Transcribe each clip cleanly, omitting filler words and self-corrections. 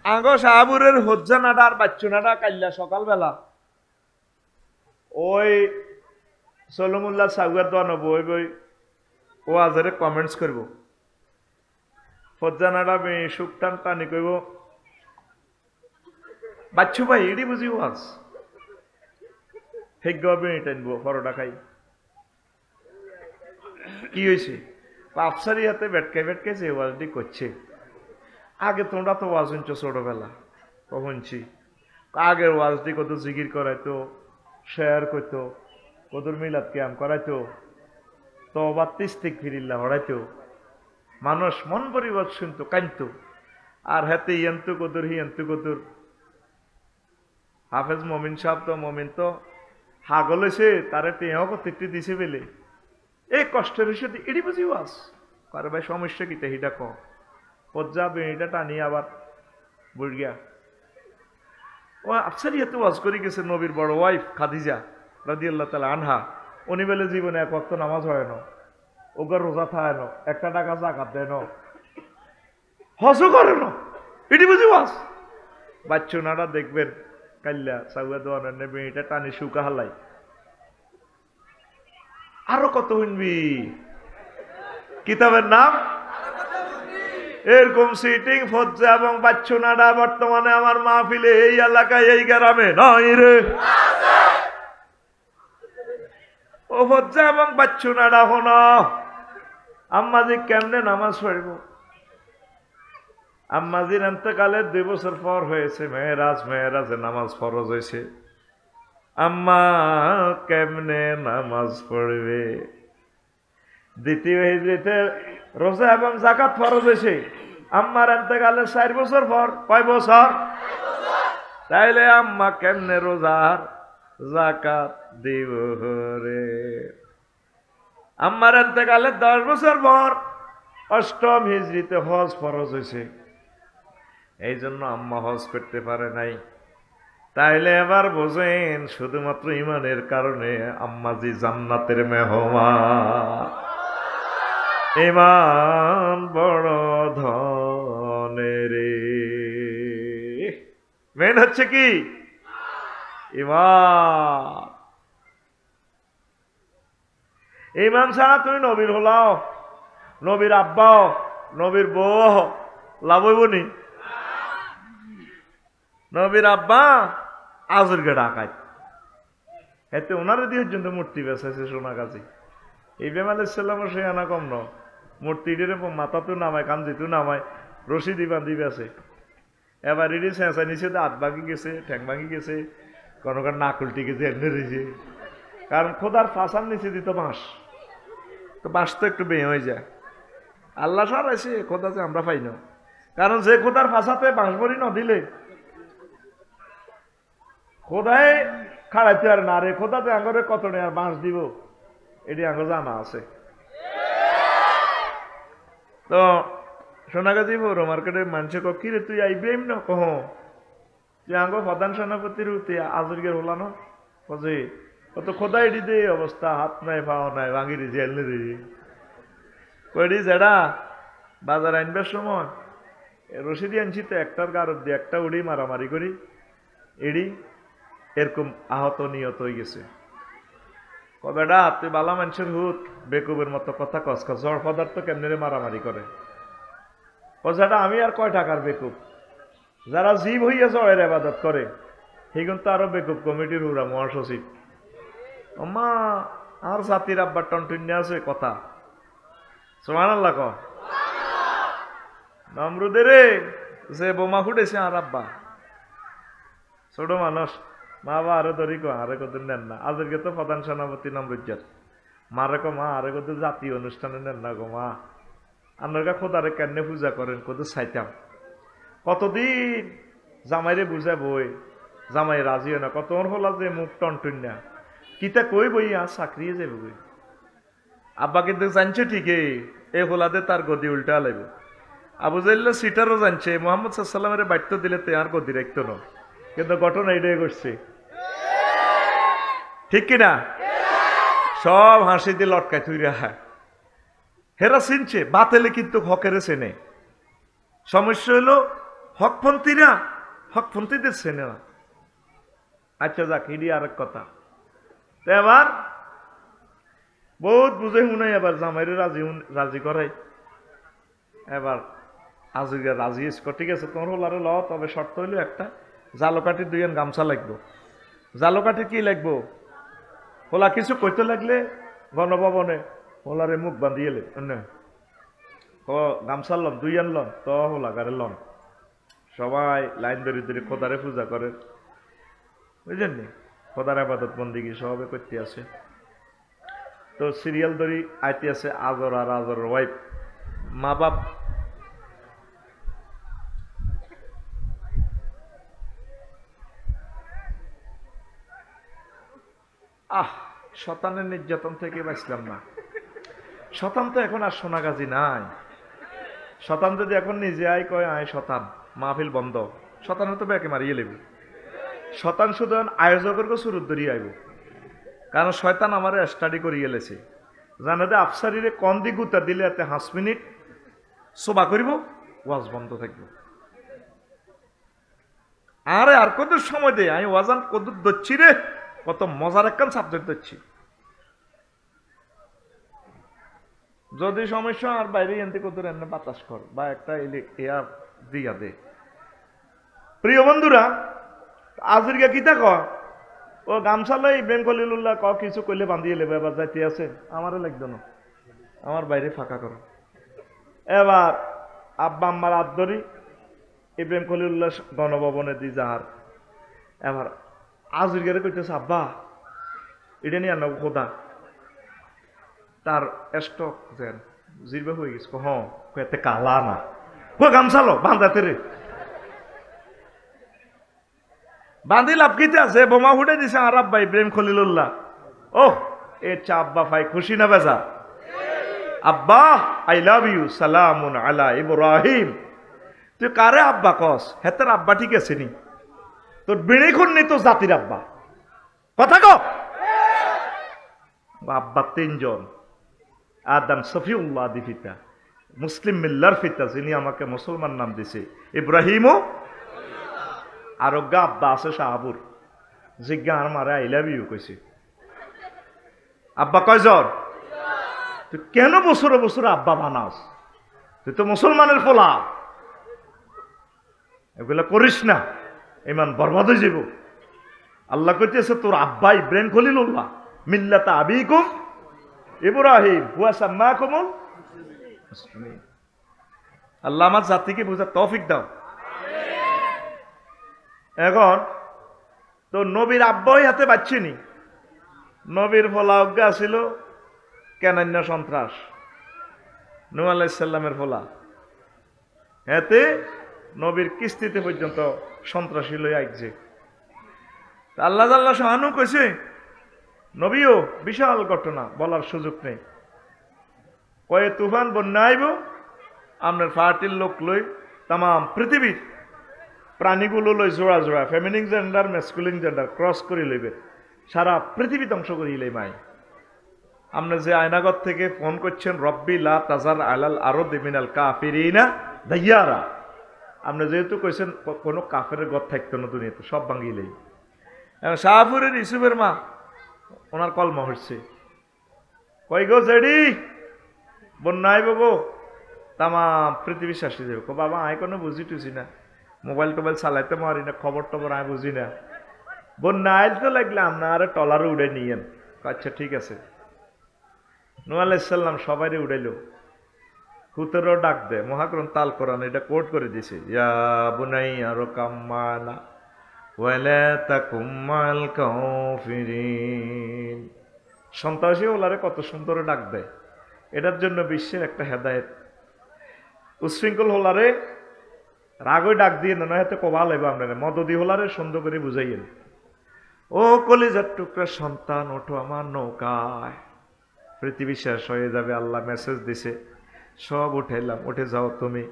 আগো শাহাবুরের হজ্জানাটা আর বাচ্চুনাটা কাইল্লা সকালবেলা ওই সলমুল্লাহ সাগুয়ার দোয়ানো বই বই ও আজারে কমেন্টস করব হজ্জানাটা সুখটান টানি কইব বাচ্চু ভাই এডি বুঝি ওয়াজ হেগ্য বেড়ে টানবো পরোটা খাই কি হয়েছে আফসারি হাতে বেটকে বেটকে যে ওয়াজটি করছে আগে তোমরা তো ওয়াজ শুনছো ছোটবেলা শুনছি আগের ওয়াজটি কত জিকির করাইতো শেয়ার করতো কদর মিলাদ ক্যাম করাইতো তো বাত্তিস্তিক ফিরিল্লা হরাইতো মানুষ মন পরিবর শুনতো কানতো আর হাতে ইয়ন্তু কদর হিয়ন্তু কদর হাফেজ মমিন সাহেব তো মমিন তো হাগল হয়েছে তারা টেঁও কতটি দিছে বেলে এই কষ্টের হিসেবে এটি বুঝি ওয়াজ কারো ভাই সমস্যা কি হিটা ক পজ্জা বেড়িটা টানি আবার বুড়িয়া ও আফসারি হাতে ওয়াজ করে গেছে নবীর বড় ওয়াইফ খাদিজা রাদিয়াল্লাহু তাআলা আনহা উনি বলে জীবনে এক ওয়াক্ত নামাজ হয় না ওগর রোজা থাকে না একটা টাকা জাকাত দেয় না হজও করে না এটি বুঝি ওয়াজ বাচ্চুনাটা দেখবেন কাল্লা সাউয়া দোয়ানের বেড়িটা টানি শুকা হালাই আরো কত শুনবি কিতাবের নাম এরকম সিটিং ফজ্জা এবং বাচ্চুনাডা বর্তমানে আমার মাহফিলে এই এলাকায় এই গ্রামে নয় রে ও ফজ্জা এবং বাচ্চুনাডা হন আম্মাজি কেমনে নামাজ পড়ব আম্মাজির এন্তকালের 2 বছর পর হয়েছে মেয়েরাজে নামাজ ফরজ হয়েছে আম্মা কেমনে নামাজ পড়বে দ্বিতীয় হিজরিতে রোজা এবং যাকাত ফরজ হয়েছে আম্মার এতেকালের 4 বছর পর কয় বছর তাইলে আম্মা কেমনে রোজার যাকাত দিব রে আম্মার এতেকালের 10 বছর পর 8ম হিজরিতে হজ ফরজ হয়েছে এই জন্য আম্মা হজ করতে পারে নাই তাইলে এবার বোঝেন শুধুমাত্র ইমানের কারণে আম্মাজি জান্নাতের মেহমান ইমান বড় ধনের মেন হচ্ছে কি ইমান ইমান ছাড়া তুমি নবীর হলাও নবীর আব্বাও নবীর বউ লাভ হইব নি নবীর আব্বা আজরকে ডাকায় এতে ওনার দিয়ে পর্যন্ত মূর্তি বেসাইছে সোনা কাজী ইব্রাহিম আলাইহিস সালামের সে আনা কম ন মূর্তিটির মাথা তো নামায় কান্দি তো নামায় রশি দি বান্ধি আছে এবার এটি চেঁচা নিচে হাত ভাঙি গেছে ঠ্যাং ভাঙি গেছে কোনো কারণ নাক উল্টি গেছে এনে রয়েছে কারণ খোদার ফাঁসার নিচে দিত বাঁশ তো বাঁশ তো একটু বেয়ে হয়ে যায় আল্লাহ সার আছে খোদা যে আমরা পাই না কারণ যে খোদার ফাঁসাতে বাঁশ বড়ি ন দিলে খোদায় খাড়াইতে আর না রে খোদাতে আঙ্গরে কত নেই আর বাঁশ দিব এটি আঙ্গ জানা আছে তো সোনাগাজী পৌর মার্কেটে মানুষে কি রে তুই আইবিএম না কহ তুই আঙ্গ প্রধান সেনাপতির তুই আজরগের হলা না কজে কত খোদা এটি দে অবস্থা হাত নাই পাও নাই ভাঙি রে জেল রে কইডি যেটা বাজার আনবার সময় রশিদি আনছি তো একটার গারদ দিয়ে একটা উড়ি মারামারি করি এডি এরকম আহত নিহত হয়ে গেছে কবেডা তুই বালা মানুষের হুত বেকুবের মতো কথা কসকা জড় পদার্থ কেমনে মারামারি করে কথাটা আমি আর কয় টাকার বেকুব যারা জীব হইয়া জড়ের আবাদত করে সেগুন তো আরো বেকুব কমিটির হুরা মহাসচিব আম্মা আর জাতির আব্বার টনটুন্যা আছে কথা সুবহানাল্লাহ ক নমরুদের যে বোমা ফুটেছে আর আব্বা ছোট মানুষ মা বা আরো ধরি কো আরে কত নেন না আজকে তো প্রধান সেনাপতি নমরুজ্জার মারে কো মা আরে কত জাতীয় অনুষ্ঠানে নেন না গো মা আপনারা খোদারে কেনে পূজা করেন কত চাইতাম কতদিন জামাইরে বুঝা বই জামাই রাজি হয় না কত হলা যে মুখ টনটুন্যা কিতা কই বই আর চাকরিয়ে যাবে বই আব্বা কিন্তু জানছে ঠিকই এই হোলাতে তার গদি উল্টা লাগবে আবু জাইল্লা সিটারও জানছে মোহাম্মদ সাল্লামের বাড়িতে দিলে তে আর গদি রাখতো না কিন্তু ঘটনা এটাই করছে ঠিক কিনা সব হাসি দিয়ে লটকায় তুই রাখা হেরা চিনছে বাতেলে কিন্তু হকেরে চেনে সমস্যা হলো হকপন্থীদের চেনে না। আচ্ছা যাক, এটি আরেক কথা। তো এবার বহুত বুঝে শুনাই এবার জামাইরে রাজি করাই। এবার আজিকে রাজি ঠিক আছে, তোমার হলারে ল, তবে শর্ত হইল একটা, জালকাঠি 2 গামছা লাগবো। জালকাঠি কি লাগবো? হোলা কিছু কইতে লাগলে গণভবনে হোলারে মুখ বাঁধিয়ে গামছা লন 2 লন, তো হোলা গারে লন। সবাই লাইন ধরে ধরে খোদারে পূজা করে, বুঝলেন নি? খোদার আবাদত বন্দিগি সবে করতে আছে। তো সিরিয়াল ধরি আইতে আছে আজর আর আজরের ওয়াইফ। মা বাপ শতানের নির্যাতন থেকে বাঁচলাম না। শতান তো এখন আর সোনাগাজী নাই। শতান যদি এখন নিজে আয় কয় আয় শতান, মাহফিল বন্ধ, শতানের তো ব্যাকে মারিয়ে লেবে। শতান শুধু আয়োজকের সুরত ধরিয়ে আইব, কারণ শয়তান আমার স্টাডি করিয়ে এলেছে। জানে দে আফসারিরে কন দি গুতা দিলে এতে 5 মিনিট সোবা করিব, ওয়াজ বন্ধ থাকবে। আরে আর কত সময় দে, আমি ওয়াজান কত দচ্ছি রে, কত মজার একখান সাবজেক্ট দিচ্ছি। যদি সমস্যা আর বাইরে এনতে কত এনে বাতাস কর বা একটা এয়ার দিয়া দে। প্রিয় বন্ধুরা, আজকে কিতা ক ও গামছা লই ইব্রাহিম খলিলুল্লাহ ক কিছু কইলে বান্ধিয়ে লেবে, এবার যাইতে আছে আমারে লাগতো না, আমার বাইরে ফাঁকা করো। এবার আব্বা আম্মার হাত ধরি ইব্রাহিম খলিলুল্লাহ গণভবনে দি যাহার। এবার আজকে কইতেছে আব্বা এটা নিয়ে আনা খোদা তার স্টক যেন জিরবে হয়ে গেছে। এতে কালা না গামছা লো বান্ধাতে রে, বাঁধি লাভ কিতে আছে, বোমা ফুটে দিছে আর আব্বা ইব্রাহিম খলিলুল্লাহ। ওহ এ চা আব্বা ভাই খুশি না বেজা? আব্বা আই লাভ ইউ, সালামুন আলা ইব্রাহিম। তুই কারে আব্বা কস? হেতের আব্বা ঠিক আছে নি? তোর বিড়ি খুন নেই তো জাতির আব্বা, কথা কো। আব্বা 3 জন, আদম সফিউল্লাহ দি ফিতা, মুসলিম মিল্লার ফিতা, যিনি আমাকে মুসলমান নাম দিছে, ইব্রাহিমও। আর অজ্ঞা আব্বা আছে শাহাবুর, জিজ্ঞা আর মারে আই লাভ ইউ কইছে। আব্বা কয়জন? তুই কেন বছরে বছরে আব্বা বানাস? তুই তো মুসলমানের ফলা, এগুলা করিস না, ইমান বরবাদ হয়ে যাব। আল্লাহ কইতেছে তোর আব্বা ইব্রাহিম খলিলুল্লাহ, মিল্লাতা আবিকুম ইব্রাহিম হুয়া সাম্মাকুমুল মুসলিমিন। আল্লাহ আমার জাতিকে বুঝার তৌফিক দাও। এখন তো নবীর আব্বাই হাতে পাচ্ছিনি, নবীর ফলা অজ্ঞা ছিল কেনান্য সন্ত্রাস, নূহ আলাইহিস সালামের ফলা এতে নবীর কিস্তিতে পর্যন্ত সন্ত্রাসী লই আইছে। আল্লাহ আল্লাহ শাহানু কইছে নবীও বিশাল ঘটনা বলার সুযোগ নেই, কয়ে তুফান বন্যা আইব, আপনার ফার্টিল লোক লই তাম পৃথিবীর প্রাণীগুলো লই জোড়া জোড়া feminine gender masculine gender cross করে লইবে, সারা পৃথিবী ধ্বংস করিলে মাই। আপনি যে আয়নাগর থেকে ফোন করছেন রব্বি লা তাজার আলাল আরদি মিনাল কাফিরিনা দাইয়ারা, আপনি যেহেতু কইছেন কোনো কাফের ঘর থাকতো না দুনিয়াতে, সব ভাঙিলেই। শাহপুরের ইসুফের মা ওনার কলমা হচ্ছে, কই গো জেডি বন্যা আইব গো, তামা পৃথিবী শাসি যাবে। বাবা আয় কোনো বুঝি টুঝি না, মোবাইল টোবাইল চালাইতে মারি না, খবর টবর আয় বুঝি না, বন্যা আইল তো লাগলে আপনার টলারে উড়ে নিয়েন। আচ্ছা ঠিক আছে। নূহ আলাইহিস সালাম সবাইরে উড়াইল, হুতেরও ডাক দে, মহাকরণ তাল কোরআন এটা কোট করে দিছে, ইয়া বুনাইয়া রকাম মানা ওয়ালা তাকুম মাল কাফিরিন। সন্ত্রাসী ওলারে কত সুন্দর ডাক দেয়, এটার জন্য বিশ্বের একটা হেদায়েত। উশৃঙ্খল হলারে রাগই ডাক দিয়ে না, হাতে কবা লাইব আপনারা, মদদি হলারে সুন্দর করে বুঝাইয়েন, ও কলিজার টুকরা সন্তান ওঠো আমার নৌকায়, পৃথিবী শেষ হয়ে যাবে, আল্লাহ মেসেজ দিছে, সব উঠাইলাম, উঠে যাও তুমি।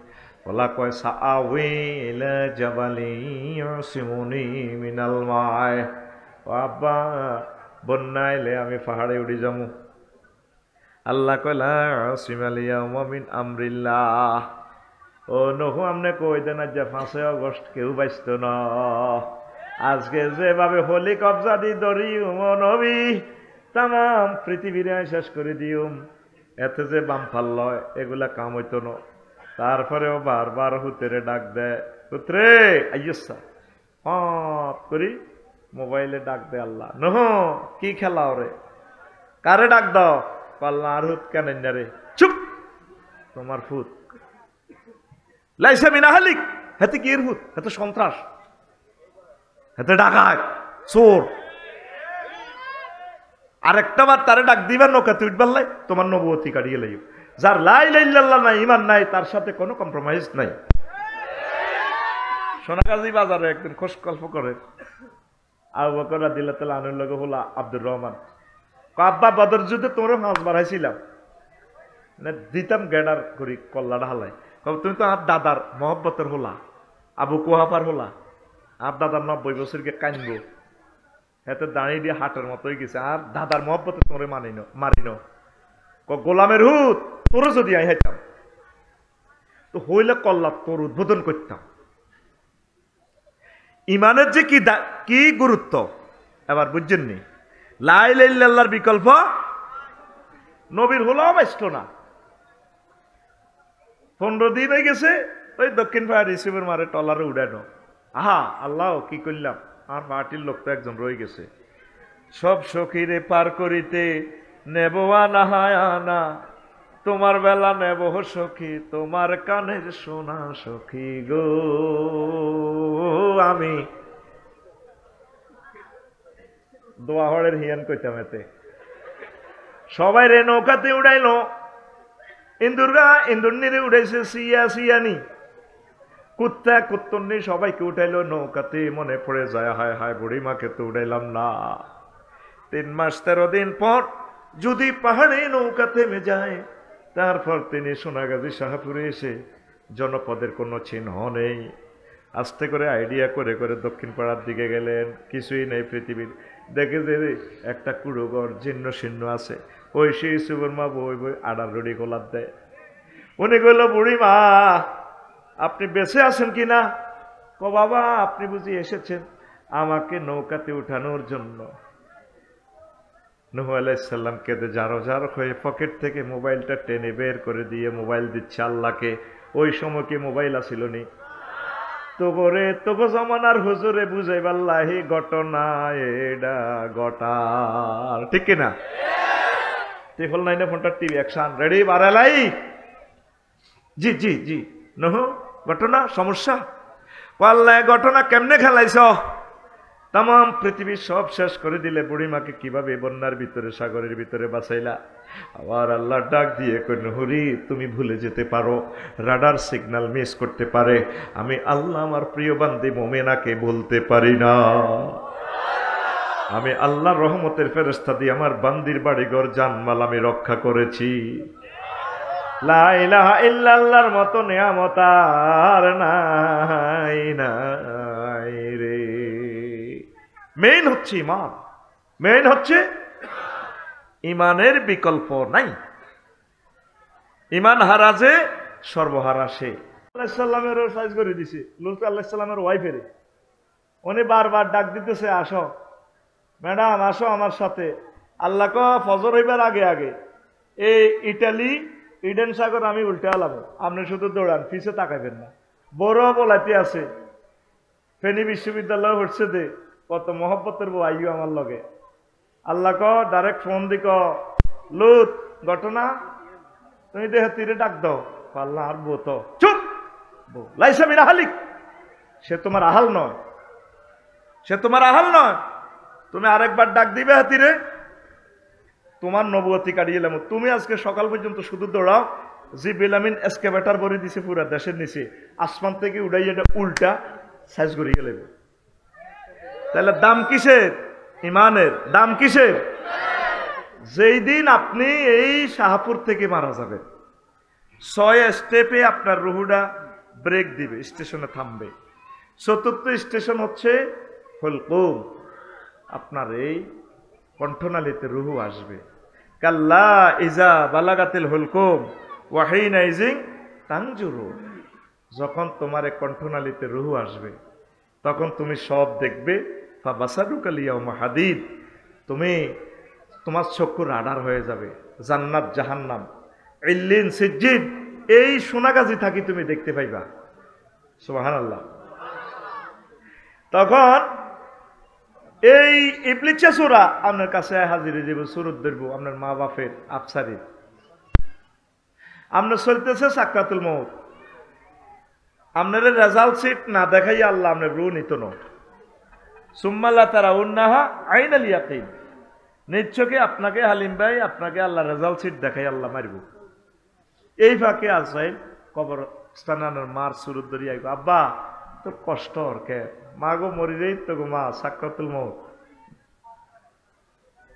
ওলা কয় সাআওয়ি ইলা জাবালি ইয়াসিমুনি মিনাল মায়, আব্বা বন্যাইলে আমি পাহাড়ে উড়ি যামু। আল্লাহ কয় লা ইয়াসিমা আল ইয়াওমা মিন আমরিল্লাহ, ও নহু আমনে কই দেন যে 5 আগস্ট কেউ বাইসত না আজকে যেভাবে হোলি কবজা দি দরি নবী তাম পৃথিবীরে শেষ করে দিউম এতে যে বাম ফাল্ল এগুলা কাম হইতো না তারপরেও বারবার হুতেরে ডাক দেয় পুত্রে আইয়সা করি মোবাইলে ডাক দে আল্লাহ নহ কি খেলা ওরে কারে ডাক দাও পাল্লা আর হুত কেন রে চুপ তোমার ফুত লাইসা মিনাহালিক হেতে কি এর হুত হেতে সন্ত্রাস হেতে ডাকাত চোর আরেকটা বার তারে ডাক দিবেন নৌকা তুই বললাই তোমার নবুয়তি কাটিয়ে লাইব যার লা ইলাহা ইল্লাল্লাহ নাই ঈমান নাই তার সাথে কোনো কম্প্রোমাইজ নাই সোনাগাজী বাজারে একদিন খোঁজ গল্প করে আবু বকর রাদিয়াল্লাহু তাআলা আনহুর লগে হলো আব্দুর রহমান আব্বা বদর যুদ্ধে তোমরা মাছ বাড়াইছিলাম না দিতাম গেডার করি কল্লাটা হালাই তুমি তো আর দাদার মহব্বতের হলা আবু কুহাফার হলা আর দাদার 90 বছরকে কানবো এত দাঁড়িয়ে দিয়ে হাটের মতোই গেছে আর দাদার মহব্বতে তোরে মারিনো গোলামের হুত তোর যদি আই হাইতাম তো হইলে কল্লা তোর উদ্বোধন করতাম ইমানের যে কি গুরুত্ব এবার বুঝছেননি লা ইলাহা ইল্লাল্লাহর বিকল্প নবীর হলাও বাইষ্ট না 15 দিন হয়ে গেছে ওই দক্ষিণ পাড়া রিসিভার মারে টলারে উড়ানো আহা আল্লাহ কি করলাম আর পার্টির লোক তো একজন রয়ে গেছে সব সখীরে পার করিতে নেব আনা তোমার বেলা নেব সখী তোমার কানের সোনা সখী গো আমি দোয়াহরের হিয়ান কইতাম এতে সবাই রে নৌকাতে উড়াইলো ইন্দুরনিরে উড়াইছে সিয়ানি কুত্তা কুত্তন্নি সবাইকে উঠাইলো নৌকাতে মনে পড়ে যায় হায় হায় বুড়ি মাকে তো উড়াইলাম না 3 মাস 13 দিন পর যদি পাহাড়ে নৌকা থেমে যায় তারপর তিনি সোনাগাজী শাহপুরে এসে জনপদের কোনো চিহ্ন নেই আস্তে করে আইডিয়া করে করে দক্ষিণ পাড়ার দিকে গেলেন কিছুই নেই পৃথিবীর দেখে যে একটা কুড়োঘর জীর্ণ শীর্ণ আছে ওই সেই সুবর মা বই বই আড়ার রুড়ি গোলাপ দেয় উনি কইল বুড়ি মা আপনি বেঁচে আছেন কিনা বাবা আপনি বুঝি এসেছেন আমাকে নৌকাতে উঠানোর জন্য নূহ আলাইহিস সালাম কেঁদে জারো হয়ে পকেট থেকে মোবাইলটা টেনে বের করে দিয়ে মোবাইল দিচ্ছে আল্লাহকে ওই সময় কি মোবাইল আসিল নি তোগো জমানার হুজুরে বুঝাইবাল্লাহি ঘটনা এডা গটার ঠিক কিনা টিফল নাইনে ফোনটা টিভি অ্যাকশন রেডি বারালাই জি জি জি নূহ ঘটনা সমস্যা পাল্লা ঘটনা কেমনে খেলাইছ তাম পৃথিবী সব শেষ করে দিলে বুড়িমাকে কিভাবে বন্যার ভিতরে সাগরের ভিতরে বাঁচাইলা আবার আল্লাহ ডাক দিয়ে কই নহরি তুমি ভুলে যেতে পারো রাডার সিগন্যাল মিস করতে পারে আমি আল্লাহ আমার প্রিয় বান্দি মুমিনাকে বলতে পারি না আমি আল্লাহর রহমতের ফেরেশতা দিয়ে আমার বান্দির বাড়িঘর জানমাল আমি রক্ষা করেছি লা ইলাহা ইল্লাল্লাহর মতো নিয়ামত আর নাই নাই রে মেইন হচ্ছে ইমান মেইন হচ্ছে ইমানের বিকল্প নাই ইমান হারা যে সর্বহারা সে আল্লাহ সাল্লামেরও সাইজ করে দিছে লুত আল্লাহ সাল্লামের ওয়াইফের উনি বারবার ডাক দিতেছে আসো ম্যাডাম আসো আমার সাথে আল্লাহ ক ফজর হইবার আগে আগে এই ইটালি ইডেন সাগর আমি উল্টে আলাম আপনি শুধু দৌড়ান পিছে তাকাইবেন না বড় বলাইতে আছে ফেনী বিশ্ববিদ্যালয় হচ্ছে দে কত মহব্বতের বউ আইও আমার লগে আল্লাহ ক ডাইরেক্ট ফোন দিক লুত ঘটনা তুমি দেহ তীরে ডাক দাও আল্লাহ আর বউ তো চুপ বউ লাইসা মিন আহালিক সে তোমার আহাল নয় সে তোমার আহাল নয় তুমি আরেকবার ডাক দিবে হাতিরে তোমার নবুয়তি কাটিয়ে এলাম তুমি আজকে সকাল পর্যন্ত শুধু দৌড়াও জিবরিল আমিন এসকেভেটর ভরে দিছে পুরা দেশের নিচে আসমান থেকে উড়াই এটা উল্টা সাইজ করিয়ে গেলে তাহলে দাম কিসের ইমানের দাম কিসের যেই দিন আপনি এই শাহপুর থেকে মারা যাবেন 6 স্টেপে আপনার রুহুটা ব্রেক দিবে স্টেশনে থামবে 4র্থ স্টেশন হচ্ছে হুলকুম আপনার এই কণ্ঠনালীতে রুহু আসবে কাল্লা ইজা বালাগাতিল হুলকুম ওয়া হিনা ইজিন তানজুরু যখন তোমার কণ্ঠনালীতে রুহু আসবে তখন তুমি সব দেখবে, ফাবাসারুকা লিয়াউমা হাদিদ, তুমি তোমার চক্ষু রাডার হয়ে যাবে। জান্নাত জাহান্নাম ইল্লিন সিজ্জিন এই সোনাগাজী থাকি তুমি দেখতে পাইবা। সুবহানাল্লাহ। তখন এই ইবলিসে সূরা আপনার কাছে হাজিরে যাব, সুরত ধরবো আপনার মা বাপের আফসারি। আপনার চলতেছে সাকরাতুল মউত, আপনার রেজাল্ট শিট না দেখাই আল্লাহ আপনার রূহ নিত না। সুম্মা লা তারাউন্নাহা আইনাল ইয়াকিন, নিশ্চয়ই আপনাকে হালিম ভাই আপনাকে আল্লাহ রেজাল্ট শিট দেখাই আল্লাহ মারব। এই ফাঁকে আজরাইল কবরস্থানের মার সুরত ধরি আইব, আব্বা তোর কষ্ট কে মা গো মরিরেই তো গো মা সাকরাতুল মউত।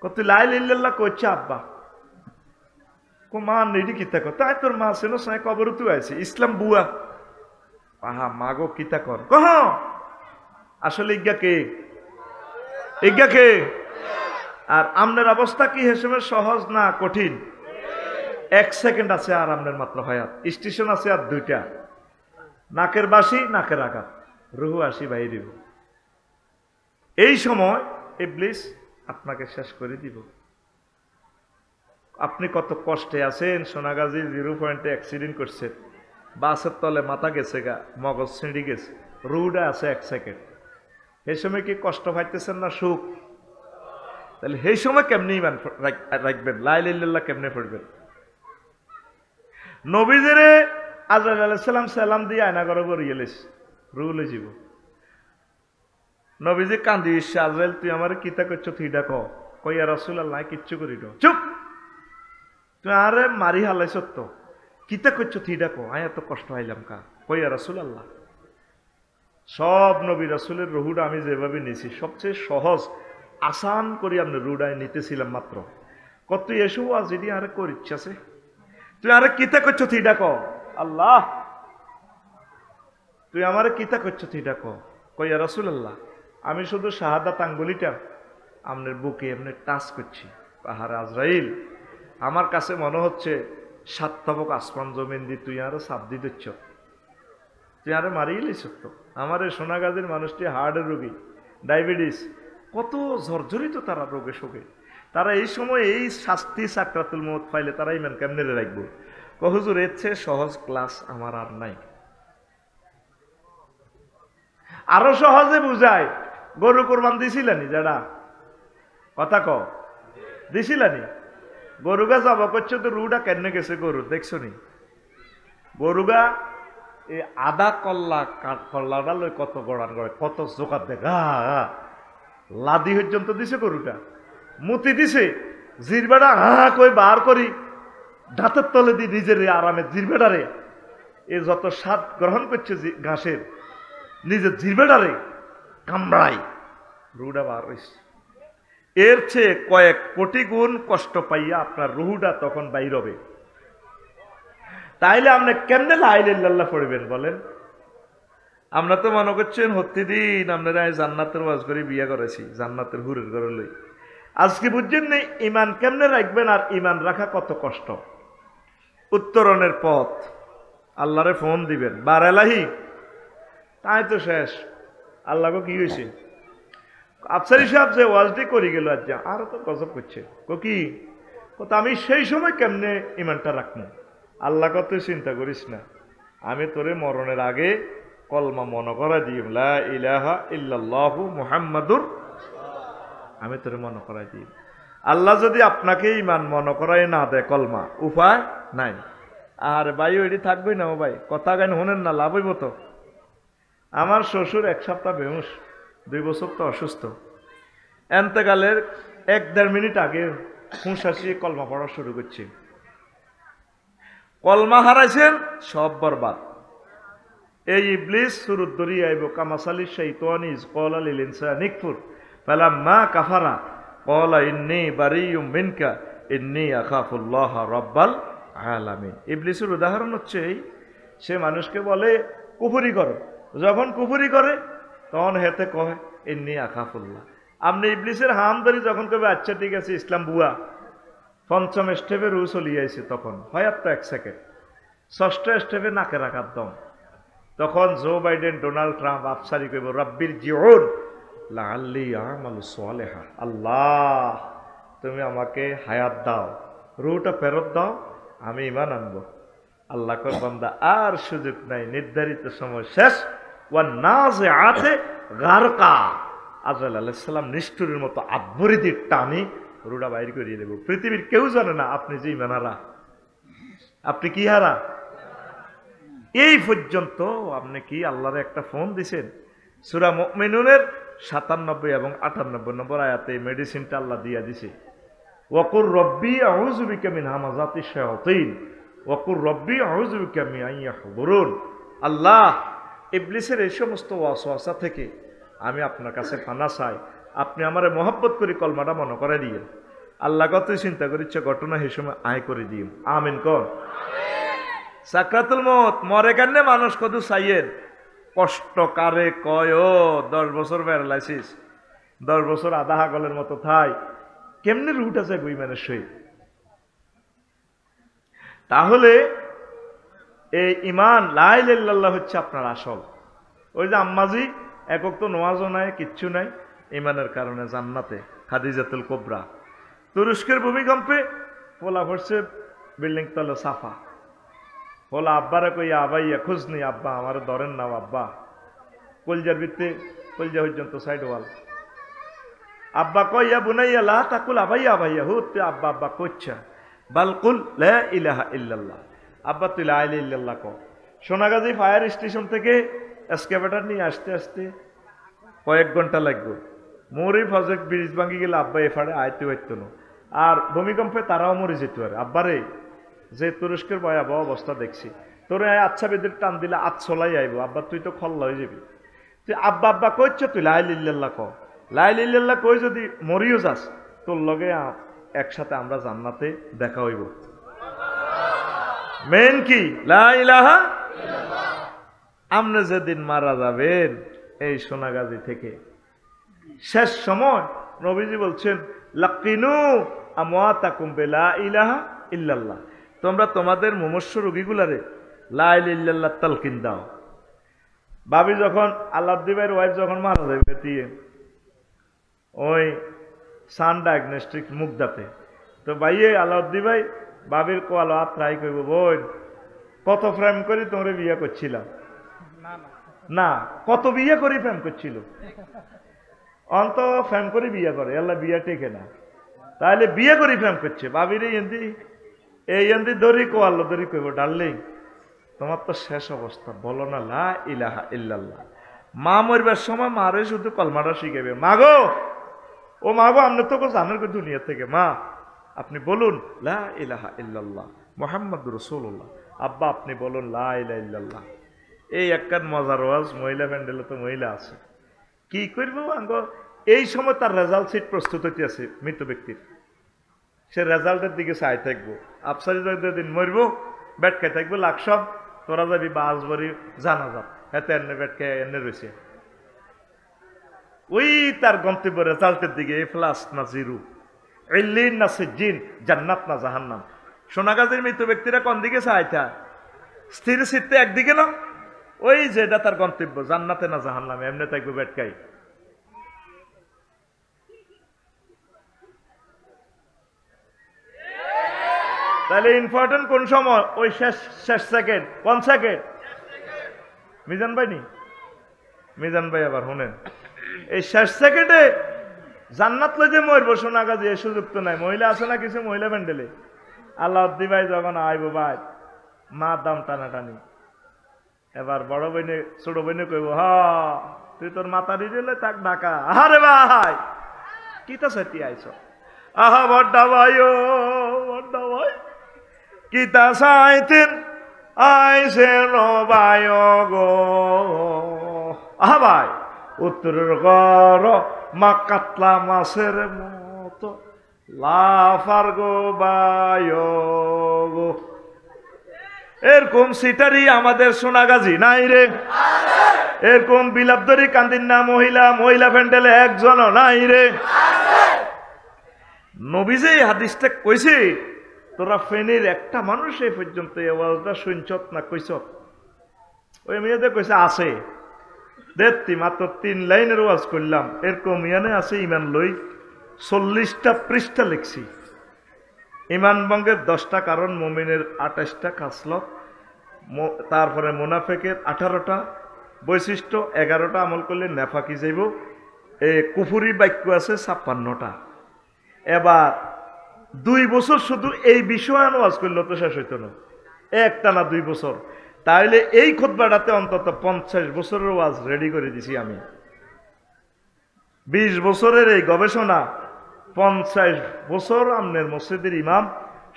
কত লা ইলাহা ইল্লাল্লাহ কইছে আব্বা, কো মা নেডি কিতা কর, তাই তোর মা ছিল সাই কবর তুই আইছে ইসলাম বুয়া। আহা মা গো কিতা কর, কহ আসলে ইজ্ঞা কে। আর আমনের অবস্থা কি হেসেমে সহজ না কঠিন? 1 সেকেন্ড আছে আর আমনের মাত্র হায়াত, স্টেশন আছে আর 2টা, নাকের বাসি নাকের আঘাত, রুহু আসি বাই দিব। এই সময় ইবলিস আপনাকে শেষ করে দিব। আপনি কত কষ্টে আছেন, সোনাগাজী 0 পয়েন্টে অ্যাক্সিডেন্ট করছেন, বাসের তলে মাথা গেছে গা, মগজ ছিঁড়ি গেছে, রুহুটা আছে 1 সেকেন্ড। এই সময় কি কষ্ট পাইতেছেন না সুখ? তাহলে সেই সময় কেমনি ইমান রাখবেন, লা ইলাহা ইল্লাল্লাহ কেমনে পড়বেন? নবীজিরে আজরাইল আলাইহিস সালাম সালাম দিয়ে আয়না করে বরিয়ে লেস, রুহ লই যাব। নবীজি কান্দি ইসে, আজরাইল তুই আমার কিতা করছ থিডা কই ইয়া রাসূলুল্লাহ কিচ্ছু করি না। চুপ, তুই আরে মারি হালাইছ তো, কিতা করছ থিডা আয় এত কষ্ট হাইলাম কা, কই ইয়া রাসূলুল্লাহ। সব নবী রাসূলের রুহুটা আমি যেভাবে নিছি সবচেয়ে সহজ আসান করি আপনি রুহুটাই নিতেছিলাম মাত্র। কত এসব আজ যদি আরে কর ইচ্ছা আছে, তুই আরে কিতা করছ থিডা আল্লাহ, তুই আমার কিতা করছ থিডা কই ইয়া রাসূলুল্লাহ আমি শুধু শাহাদাত আঙ্গুলিটা আপনার বুকে এমনি টাচ করছি। পাহাড়ে আজরাইল আমার কাছে মনে হচ্ছে 7 তবক আসমান জমিন দিয়ে তুই আরো সাপ দিয়ে দিচ্ছ, তুই আরে মারিয়ে লিস তো। আমার এই সোনাগাজীর মানুষটি হার্টের রোগী, ডায়াবেটিস, কত জর্জরিত তারা রোগে শোকে। তারা এই সময় এই শাস্তি সাকরাতুল মউত পাইলে তারা ইমান কেমনে রাখবো? হুজুর এর চেয়ে সহজ ক্লাস আমার আর নাই। আরো সহজে বুঝায়, গরু কোরবান দিছিলানি যারা কথা দিছিলানি, গরুগা যাব করছে তো রুটা কেন গেছে গরু দেখছো নি? গরুগা এই আদা কল্লাটা লই কত গড়ান করে, কত জোকাত দেখ, লাদি পর্যন্ত দিছে গরুটা, মুতি দিছে, জিরবেটা কই বার করি দাঁতের তলে দিয়ে নিজের আরামে জিরবেটারে এ যত স্বাদ গ্রহণ করছে ঘাসের, নিজের জিরবেটারে কামড়াই রুটা বার হইছে। এর চেয়ে কয়েক কোটি গুণ কষ্ট পাইয়া আপনার রুহুটা তখন বাইর হবে। তাইলে আপনি কেমনে লা ইলাহা ইল্লাল্লাহ পড়বেন বলেন? আমরা তো মনে করছেন প্রতিদিন আপনারা জান্নাতের ওয়াজ করে বিয়ে করেছি, জান্নাতের হুরের ঘরে লই। আজকে বুঝছেন না ইমান কেমনে রাখবেন আর ইমান রাখা কত কষ্ট। উত্তরণের পথ, আল্লাহরে ফোন দিবেন, বার এলাহি তাই তো শেষ। আল্লাহকে কি হয়েছে? আফসারি সাহেব যে ওয়াজটি করি গেল আজ আরো তো গজব করছে, কি কথা আমি সেই সময় কেমনে ইমানটা রাখবো? আল্লাহ কত চিন্তা করিস না, আমি তোরে মরণের আগে কলমা মনে করা দিই, লা ইলাহা ইল্লাল্লাহু মুহাম্মাদুর, আমি তোরে মনে করাই দিই। আল্লাহ যদি আপনাকে ইমান মনে করাই না দেয় কলমা, উপায় নাই। আর ভাই ওইটি থাকবেই না, ও ভাই কথা গান শোনেন না, লাভ হইব তো। আমার শ্বশুর 1 সপ্তাহ বেহুশ, 2 বছর তো অসুস্থ, এন্তেকালের 1-1.5 মিনিট আগে হুঁশ আসিয়ে কলমা পড়া শুরু করছে। কলমা হারাইছেন সব বরবাদ। এই ইবলিস সুরত ধরি আইব, কামাসালি শাইতানি ইজ ক্বালা লিল ইনসানি কফুর ফালাম্মা কাফারা ক্বালা ইন্নী বারিয়্যুম মিনকা ইন্নী আখাফুল্লাহ রাব্বাল আলামিন। ইবলিসের উদাহরণ হচ্ছে এই, সে মানুষকে বলে কুফরি করো, যখন কুফরি করে তখন হেতে কয় ইন্নী আখাফুল্লাহ। আপনি ইবলিসের হাম ধরি যখন কবে আচ্ছা ঠিক আছে ইসলাম বুয়া, 5ম স্টেপে রু চলিয়ে আইছে, তখন হয় তো 1 সেকেন্ড, 6ষ্ঠ স্টেপে নাকে রাখার দম, তখন জো বাইডেন ডোনাল্ড ট্রাম্প আফসারি কইব রব্বির জিউন লাআল্লি আমালু সালিহা, আল্লাহ তুমি আমাকে হায়াত দাও, রূহটা ফেরত দাও, আমি ঈমান আনবো। আল্লাহ কয় বান্দা আর সুযোগ নাই, নির্ধারিত সময় শেষ। ওয়ান নাজিআতে গারকা, আজরাইল আলাইহিস সালাম নিষ্ঠুরের মতো আদবরিদির টানি রুডা বাইর করিয়ে দেব। পৃথিবীর কেউ জানে না আপনি যে ঈমান হারা, আপনি কি হারা। এই পর্যন্ত আপনি কি আল্লাহর একটা ফোন দিছেন? সূরা মুমিনুনের 97 এবং 98 নম্বর আয়াতে মেডিসিনটা আল্লাহ দিয়া দিছে। ওয়াকুর রব্বি আউযু বিকা মিন হামাযাতিশ শায়াতিন ওয়াকুর রব্বি আউযু বিকা মিন আন ইয়াহযুরুন। আল্লাহ, ইবলিসের এই সমস্ত ওয়াসওয়াসা থেকে আমি আপনার কাছে পানা চাই, আপনি আমারে মহব্বত করে কলমাটা মনে করে দিয়ে। আল্লাহ কত চিন্তা করিচ্ছে ঘটনা সেই সময় আয় করে দিও। আমিন কর। সাকরাতুল মউত মরে কেন মানুষ কত চাইয়ের কষ্ট কারে কয় 10 বছর প্যারালাইসিস, 10 বছর আধা হাগলের মতো থাই, কেমনে রুট আছে গই মানে সই। তাহলে এই ঈমান লা ইলাহা ইল্লাল্লাহ হচ্ছে আপনার আসল। ওই যে আম্মাজি একক তো নোয়াজও নাই, কিচ্ছু নাই, ঈমানের কারণে জান্নাতে। খাদিজাতুল কুবরা তুরস্কের ভূমিকম্পে পোলা পড়ছে বিল্ডিং তলে সাফা, পোলা আব্বারে কইয়া আবাইয়া খুঁজনি, আব্বা আমার ধরেন নাও আব্বা, কলজার ভিত্তে কলজা পর্যন্ত সাইড ওয়াল। আব্বা কইয়া বুনাইয়া লা তাকুল আবাইয়া আবাইয়া হুতে আব্বা আব্বা কইছা বালকুল লা ইলাহা ইল্লাল্লাহ, আব্বা তুই লা ইলাহা ইল্লাল্লাহ ক। সোনাগাজী ফায়ার স্টেশন থেকে এসকেভেটর নিয়ে আসতে আসতে কয়েক ঘন্টা লাগবে। মরি প্রজেক্ট ব্রিজ ভাঙ্গি গেলে আব্বা এফাড়ে আয়তে হইতো না, আর ভূমিকম্পে তারাও মরে যেতে পারে। আব্বারে যে তুরস্কের ভয়াবহ অবস্থা দেখছি, তোরে আচ্ছা বেদের টান দিলে চলাই আইব, আব্বা তুই তো খল্লা হয়ে যাবি। তুই আব্বা আব্বা কইছ, তুই লা ইলাহা ইল্লাল্লাহ ক। লা ইলাহা ইল্লাল্লাহ কই যদি মরিও যাস, তোর লগে একসাথে আমরা জান্নাতে দেখা হইব। মেন কি লা ইলাহা ইল্লাল্লাহ। আপনি যেদিন মারা যাবেন এই সোনাগাজী থেকে, শেষ সময় নবীজি বলছেন লাকিনু আমওয়াতাকুম বিলা ইলাহা ইল্লাল্লাহ, তোমরা তোমাদের মুমূর্ষু রোগীগুলারে লা ইলাহা ইল্লাল্লাহ তালকিন দাও। ভাবি যখন আল্লাহদ্দি ভাইয়ের ওয়াইফ যখন মারা যাবে দিয়ে ওই সান ডায়াগনস্টিক মুগদাতে, তো ভাইয়ে আল্লাহদ্দি ভাই বাবির কোয়ালো আত্রাই কইব, বোন কত প্রেম করি তোমরা বিয়ে করছিলাম না, কত বিয়ে করি প্রেম করছিল, অন্ত প্রেম করে বিয়ে করে, আল্লাহ বিয়ে টেকে না, তাহলে বিয়ে করি প্রেম করছে। বাবির এই এন্দি দড়ি কোয়াল্লো দড়ি কইব, ডার্লিং তোমার তো শেষ অবস্থা, বলো না লা ইলাহা ইল্লাল্লাহ। মা মরবার সময় মারে শুধু কলমাটা শিখাবে, মাগো ও মাগো আপনি তো জানেন দুনিয়া থেকে, মা আপনি বলুন লা ইলাহা ইল্লাল্লাহ মুহাম্মাদুর রাসূলুল্লাহ, আব্বা আপনি বলুন লা ইলাহা ইল্লাল্লাহ। এই একখান মজার ওয়াজ, মহিলা প্যান্ডেলে তো মহিলা আছে, কি করবো আঙ্গ এই সময় তার রেজাল্ট সিট প্রস্তুত হইতে আছে মৃত ব্যক্তির, সে রেজাল্টের দিকে চাই থাকবো। আফসারি দিন মরবো, ব্যাট খাই থাকবো লাখ সব, তোরা যাবি বাস ভরি জানা যাক, এতে এনে ব্যাট খেয়ে এনে রয়েছে, ওই তার গন্তব্য রেজাল্টের দিকে এ প্লাস না জিরো, ইল্লিন না সিজ্জিন, জান্নাত না জাহান্নাম। সোনাগাজীর মৃত ব্যক্তিরা কোন দিকে চাইতা? স্থির চিত্তে একদিকে না, ওই যেটা তার গন্তব্য জান্নাতে না জাহান্নামে, এমনি থাকবে বেটকাই। তাহলে ইম্পর্টেন্ট কোন সময়? ওই শেষ সেকেন্ড। কোন সেকেন্ড? মিজান ভাই নি, মিজান ভাই আবার শুনেন, এই শেষ সেকেন্ডে জান্নাত লই যে মরবো সোনাগাজী, এই সুযোগ তো নাই। মহিলা আছে না কিছু মহিলা প্যান্ডেলে, আল্লাহদ্দি ভাই যখন আইব ভাই মা দাম টানাটানি, এবার বড় বইনে ছোট বইনে কইব, হ তুই তোর মাথা দিলে তাক ডাকা, আরে ভাই কি তা সেটি আইছ, আহা বড্ডা ভাই ও বড্ডা ভাই কি তা সাইতেন আইসে ভাই গো, আহা ভাই উত্তরের ঘর মা কাতলা মাছের মতো লাফার গো ভাই গো। এরকম সিটারি আমাদের সোনাগাজী নাই রে, এরকম বিলাপদরি কান্দিন না মহিলা প্যান্ডেলে একজনও নাই রে। নবীজি হাদিসটা কইছে, তোরা ফেনীর একটা মানুষ এই পর্যন্ত এই আওয়াজটা শুনছত না কইছত? ওই মেয়েদের কইছে আছে দেখতি মাত্র 3 লাইনের ওয়াজ করলাম, এরকম ইয়ানে আছে ইমান লই 40টা পৃষ্ঠা লিখছি। ইমান ভঙ্গের 10টা কারণ, মুমিনের 28টা খাসলত, তারপরে মুনাফিকের 18টা বৈশিষ্ট্য, 11টা আমল করলে নেফাকি যাইব, কুফুরি বাক্য আছে 56টা। এবার 2 বছর শুধু এই বিষয় ওয়াজ করলে তো শেষ হইতো না, একটা না 2 বছর। তাহলে এই খুতবাটাতে অন্তত 50 বছরের ওয়াজ রেডি করে দিছি আমি। 20 বছরের এই গবেষণা, 50 বছর আপনার মসজিদের ইমাম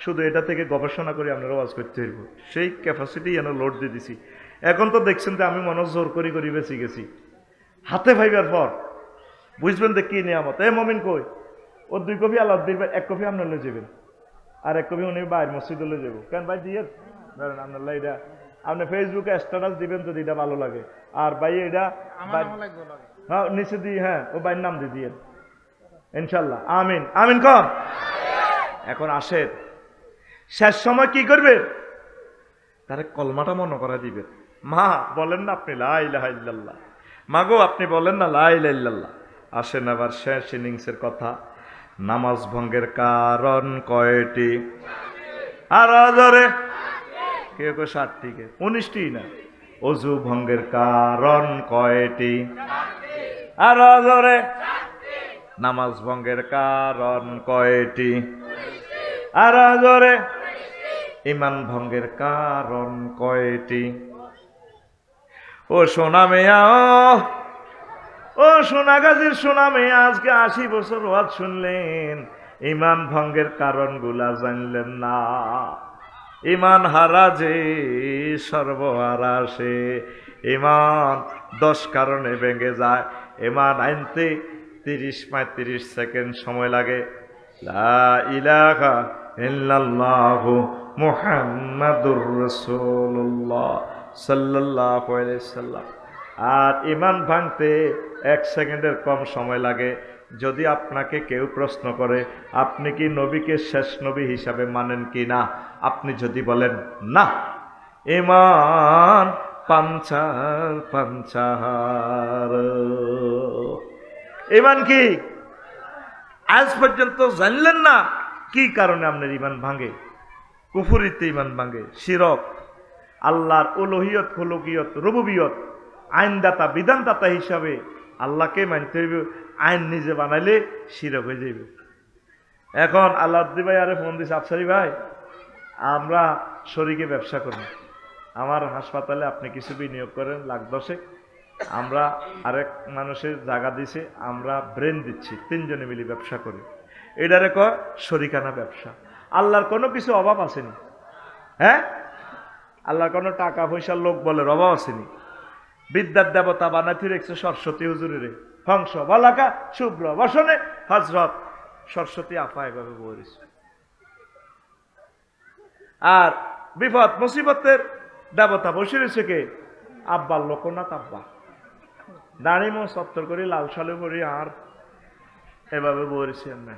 শুধু এটা থেকে গবেষণা করে আপনার ওয়াজ করতে হইব, সেই ক্যাপাসিটি যেন লোড দিয়ে দিছি। এখন তো দেখছেন যে আমি মনে জোর করি বেঁচে গেছি। হাতে ভাইবার পর বুঝবেন যে কি নিয়ামত। মমিন কই, ও 2 কপি আল্লাহ দিবেন, 1 কপি আপনার লয়ে যাবেন, আর 1 কপি উনি বাইর মসজিদে লয়ে যাবো। কেন ভাই দিয়ে ধরেন আপনার এটা আপনি ফেসবুকে স্ট্যাটাস দিবেন যদি এটা ভালো লাগে, আর ভাই এটা হ্যাঁ নিচে দিয়ে, হ্যাঁ ও ভাইয়ের নাম দিয়ে দিয়ে ইনশাল্লাহ। আমিন আমিন কর। এখন আসেন শেষ সময় কি করবে, তারে কলমাটা মনে করা দিবে। মা বলেন না আপনি লা ইলাহা ইল্লাল্লাহ, মা গো আপনি বলেন না লা ইলাহা ইল্লাল্লাহ। আসেন আবার শেষ ইনিংসের কথা। নামাজ ভঙ্গের কারণ কয়টি? আর ধরে কেউ কেউ 60টি, 19টি না। অজু ভঙ্গের কারণ কয়টি? আর ধরে নামাজ ভঙ্গের কারণ কয়টি? আর ধরে ইমান ভঙ্গের কারণ কয়টি? ও সোনা মেয়া, ও সোনাগাজীর সোনা মেয়া, আজকে 80 বছর ওয়াজ শুনলেন, ইমান ভঙ্গের কারণগুলা জানলেন না। ইমান হারা যে সর্বহারা সে, ইমান 10 কারণে ভেঙে যায়। ইমান আনতে 30-35 সেকেন্ড সময় লাগে। লা ইলাহা ইল্লাল্লাহু মুহাম্মাদুর রাসূলুল্লাহ সাল্লাল্লাহু আলাইহি সাল্লাম। আর ইমান ভাঙতে 1 সেকেন্ডের কম সময় লাগে। যদি আপনাকে কেউ প্রশ্ন করে আপনি কি নবীকে শেষ নবী হিসাবে মানেন কি না, আপনি যদি বলেন না, ইমান পাঞ্চার। ইমান কি আজ পর্যন্ত জানলেন না? কি কারণে আপনার ইমান ভাঙে? কুফরিতে ইমান ভাঙে, শিরক, আল্লাহর উলুহিয়ত, খুলুকিয়ত, রুবুবিয়ত, আইনদাতা, বিধানদাতা হিসাবে আল্লাহকে মানতে হইবে। আইন নিজে বানাইলে শিরক হয়ে যাইবে। এখন আল্লাহ ভাই আরে ফোন দিছে, আফসারি ভাই আমরা শরীকে ব্যবসা করি, আমার হাসপাতালে আপনি কিছু বিনিয়োগ করেন 1,10,000, আমরা আরেক মানুষের জায়গা দিছে, আমরা ব্রেন দিচ্ছি, 3 জনে মিলে ব্যবসা করি। এটারে কয় শরিকানা ব্যবসা। আল্লাহর কোনো কিছু অভাব আসেনি, হ্যাঁ আল্লাহর কোনো টাকা পয়সার লোক বলের অভাব আসেনি। বিদ্যার দেবতা বানাতে রেখেছে সরস্বতী হুজুরের, হংস বালাকা শুভ্র বসনে হজরত সরস্বতী আপা এভাবে বলেছে। আর বিপদ মুসিবতের দেবতা বসে রয়েছে কে? আব্বার লোকনাথ আব্বা, দাঁড়িমো সত্তর করি, লাল সালু করি, আর এভাবে বলেছে। না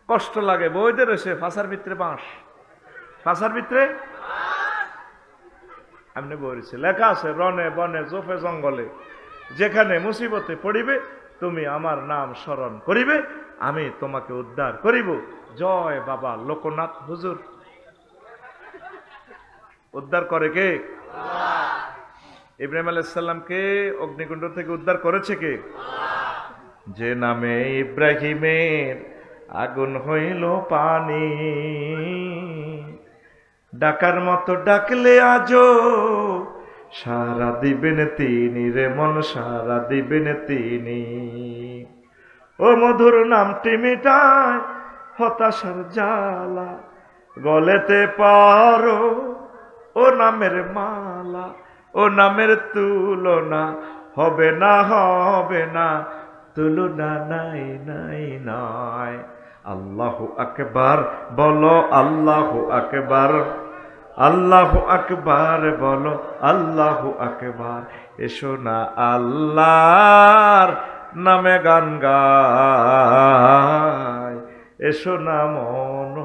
কষ্ট লাগে, বইতে রয়েছে ফাঁসার ভিতরে বাঁশ, ফাঁসার ভিতরে এমনি বলেছে, লেখা আছে রনে বনে জোফে জঙ্গলে যেখানে মুসিবতে পড়িবে তুমি আমার নাম স্মরণ করিবে, আমি তোমাকে উদ্ধার করিব। জয় বাবা লোকনাথ হুজুর। উদ্ধার করে কে? ইব্রাহিম আলাইহিস সালামকে অগ্নিকুণ্ড থেকে উদ্ধার করেছে কে? যে নামে ইব্রাহিমের আগুন হইল পানি, ডাকার মতো ডাকলে আজো সারা দিবেন তিনি রে মন, সারা দিবেন তিনি। ও মধুর নামটি মিটায় হতাশার জ্বালা, গলেতে পারো ও নামের মালা, ও নামের তুলনা হবে না, হবে না তুলনা, নাই নাই নাই। আল্লাহু আকবার বলো, আল্লাহু আকবার, আল্লাহু আকবার বলো, আল্লাহু আকবার। এসো না আল্লাহর নামে গান গাই, এসো না মন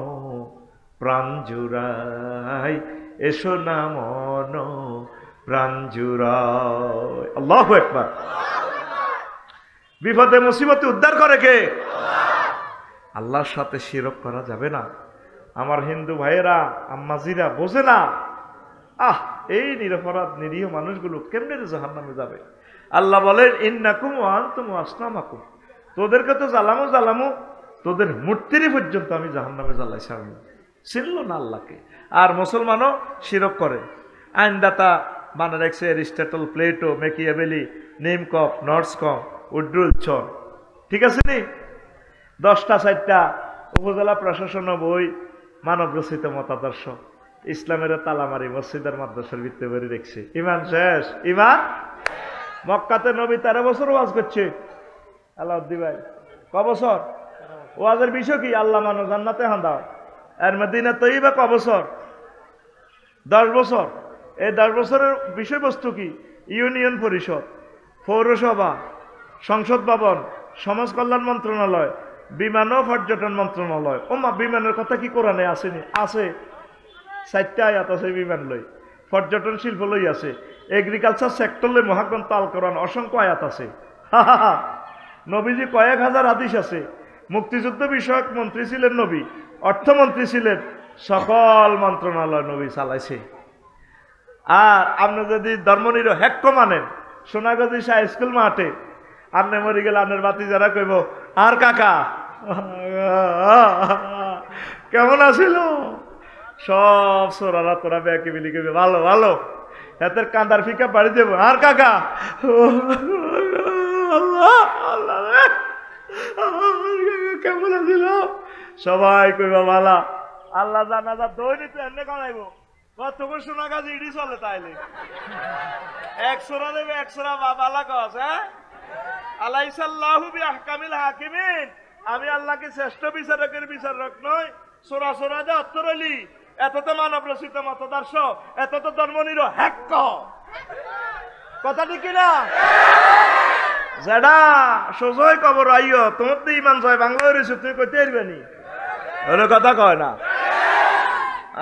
প্রাণ জুড়াই, এসো না মন প্রাণ জুড়ায়। আল্লাহু আকবার। বিপদে মুসিবতে উদ্ধার করে কে? আল্লাহর সাথে শিরক করা যাবে না। আমার হিন্দু ভাইয়েরা আম্মাজিরা বোঝে না, এই নিরপরাধ নিরীহ মানুষগুলো কেমনে জাহান্নামে যাবে। আল্লাহ বলেন ইন্নাকুম ওয়া আনতুম আসনামাকুম, তোদেরকে তো জ্বালামো, তোদের মূর্তিরই পর্যন্ত আমি জাহান্নামে জ্বালাইছি। আমি চিনল না আল্লাহকে। আর মুসলমানও শিরক করে। আইনদাতা বানা রাখছে এরিস্টটল, প্লেটো, মেকিয়াভেলি, নিমকফ, নর্সকম, উড্রুল ছ, ঠিক আছে নি? 10টা 4টা উপজেলা প্রশাসন বই, মানব রচিত মতাদর্শ, ইসলামের তালামারি মসজিদের মাদ্রাসার ভিত্তি করে দেখছে। ইমান শেষ। ইমান মক্কাতে নবী 13 বছর ওয়াজ করছে। আলাউদ্দিন ভাই ক বছর ওয়াজের বিষয় কি? আল্লাহ মানো, জান্নাতে হাঁদাও। আর মদিনা তৈবা ক বছর? 10 বছর। এই 10 বছরের বিষয়বস্তু কি? ইউনিয়ন পরিষদ, পৌরসভা, সংসদ ভবন, সমাজ কল্যাণ মন্ত্রণালয়, বিমান ও পর্যটন মন্ত্রণালয়। ওমা, বিমানের কথা কি কোরআনে আসেনি? আছে, 4টা আয়াত আছে বিমান লই। পর্যটন শিল্প লই আছে। এগ্রিকালচার সেক্টর লই মহাগ্রন্থ আল কোরআন অসংখ্য আয়াত আছে। নবীজি কয়েক হাজার হাদিস আছে। মুক্তিযুদ্ধ বিষয়ক মন্ত্রী ছিলেন নবী, অর্থমন্ত্রী ছিলেন, সকল মন্ত্রণালয় নবী চালাইছে। আর আপনি যদি ধর্মনির হ্যাক্য মানেন, সোনাগাজী শাহ স্কুল মাঠে আপনি মরি গেলে আপনার বাতি যারা কইব, আর কাকা কেমন আছিল? সব সোরারা তোরা ব্যাকে মিলি কইবে ভালো ভালো। এদের কান্দার ফিকা বাড়ি দেব, আর কাকা কেমন আছিল? সবাই কইবা ভালা। আল্লাহ জানাজা দৈনিক এমনি করাইব, কতক্ষণ সোনাগাজী ইডি চলে তাইলে 100 দেবে 100 বাবালা কস। হ্যাঁ, আলাইসাল্লাহু বিআহকামিল হাকিমিন, আমি আল্লাহকে শ্রেষ্ঠ বিচারকের বিচারক নয়। সোরা সোরা যা অত্তরলি, এত তো মানব রচিত মতদর্শ, এত তো ধর্মনির হ্যাক্ক। কথা ঠিক কিনা? যেটা সোজই কবর আইয়, তোমার তো ইমান যায় বাংলা রয়েছে, তুই কইতে পারবেনি? ওর কথা কয় না।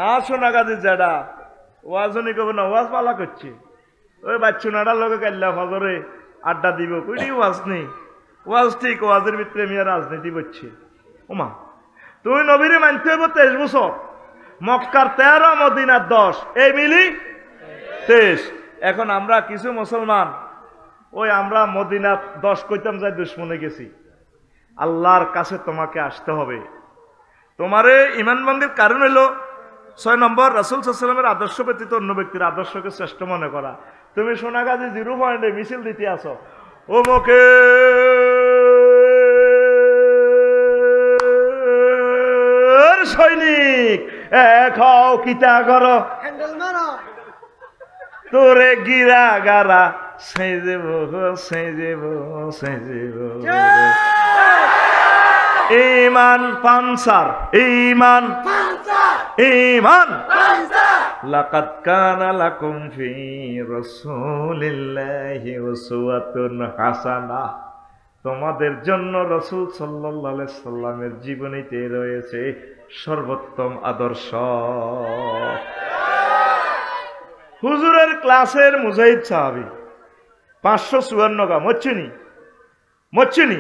আর সোনাগাজী যেটা ওয়াজনি কব না, ওয়াজ পালা করছে। ওই বাচ্চুনাটার লোকে কাল্লা ফজরে আড্ডা দিব, কইনি ওয়াজ নেই। ওয়াজ ঠিক, ওয়াজের ভিতরে মিয়া রাজনীতি করছে। ওমা, তুমি নবীরে মানতে হইব 23 বছর। মক্কার 13, মদিনার 10, এই মিলি 23। এখন আমরা কিছু মুসলমান ওই আমরা মদিনার 10 কইতাম যাই দুশ্মনে গেছি। আল্লাহর কাছে তোমাকে আসতে হবে। তোমারে ইমান ভঙ্গের কারণ হলো 6 নম্বর রাসূল সাল্লাল্লাহু আলাইহি ওয়াসাল্লামের আদর্শ ব্যতীত অন্য ব্যক্তির আদর্শকে শ্রেষ্ঠ মনে করা। তুমি সোনাগাজী 0 পয়েন্টে মিছিল দিতে আসো, ওমকে সৈনিক খাও কিতা করো, তোরে গিরা গারা সেজেব সেজেব সেজেব। ইমান পানসার, ইমান ইমান লাকাদ কানা লাকুম ফি রাসূলিল্লাহি উসওয়াতুন হাসানাহ। তোমাদের জন্য রাসূল সাল্লাল্লাহু আলাইহি সাল্লামের জীবনীতে রয়েছে সর্বোত্তম আদর্শ। হুজুরের ক্লাসের মুজাহিদ সাহাবী 554 গা মরছিনি।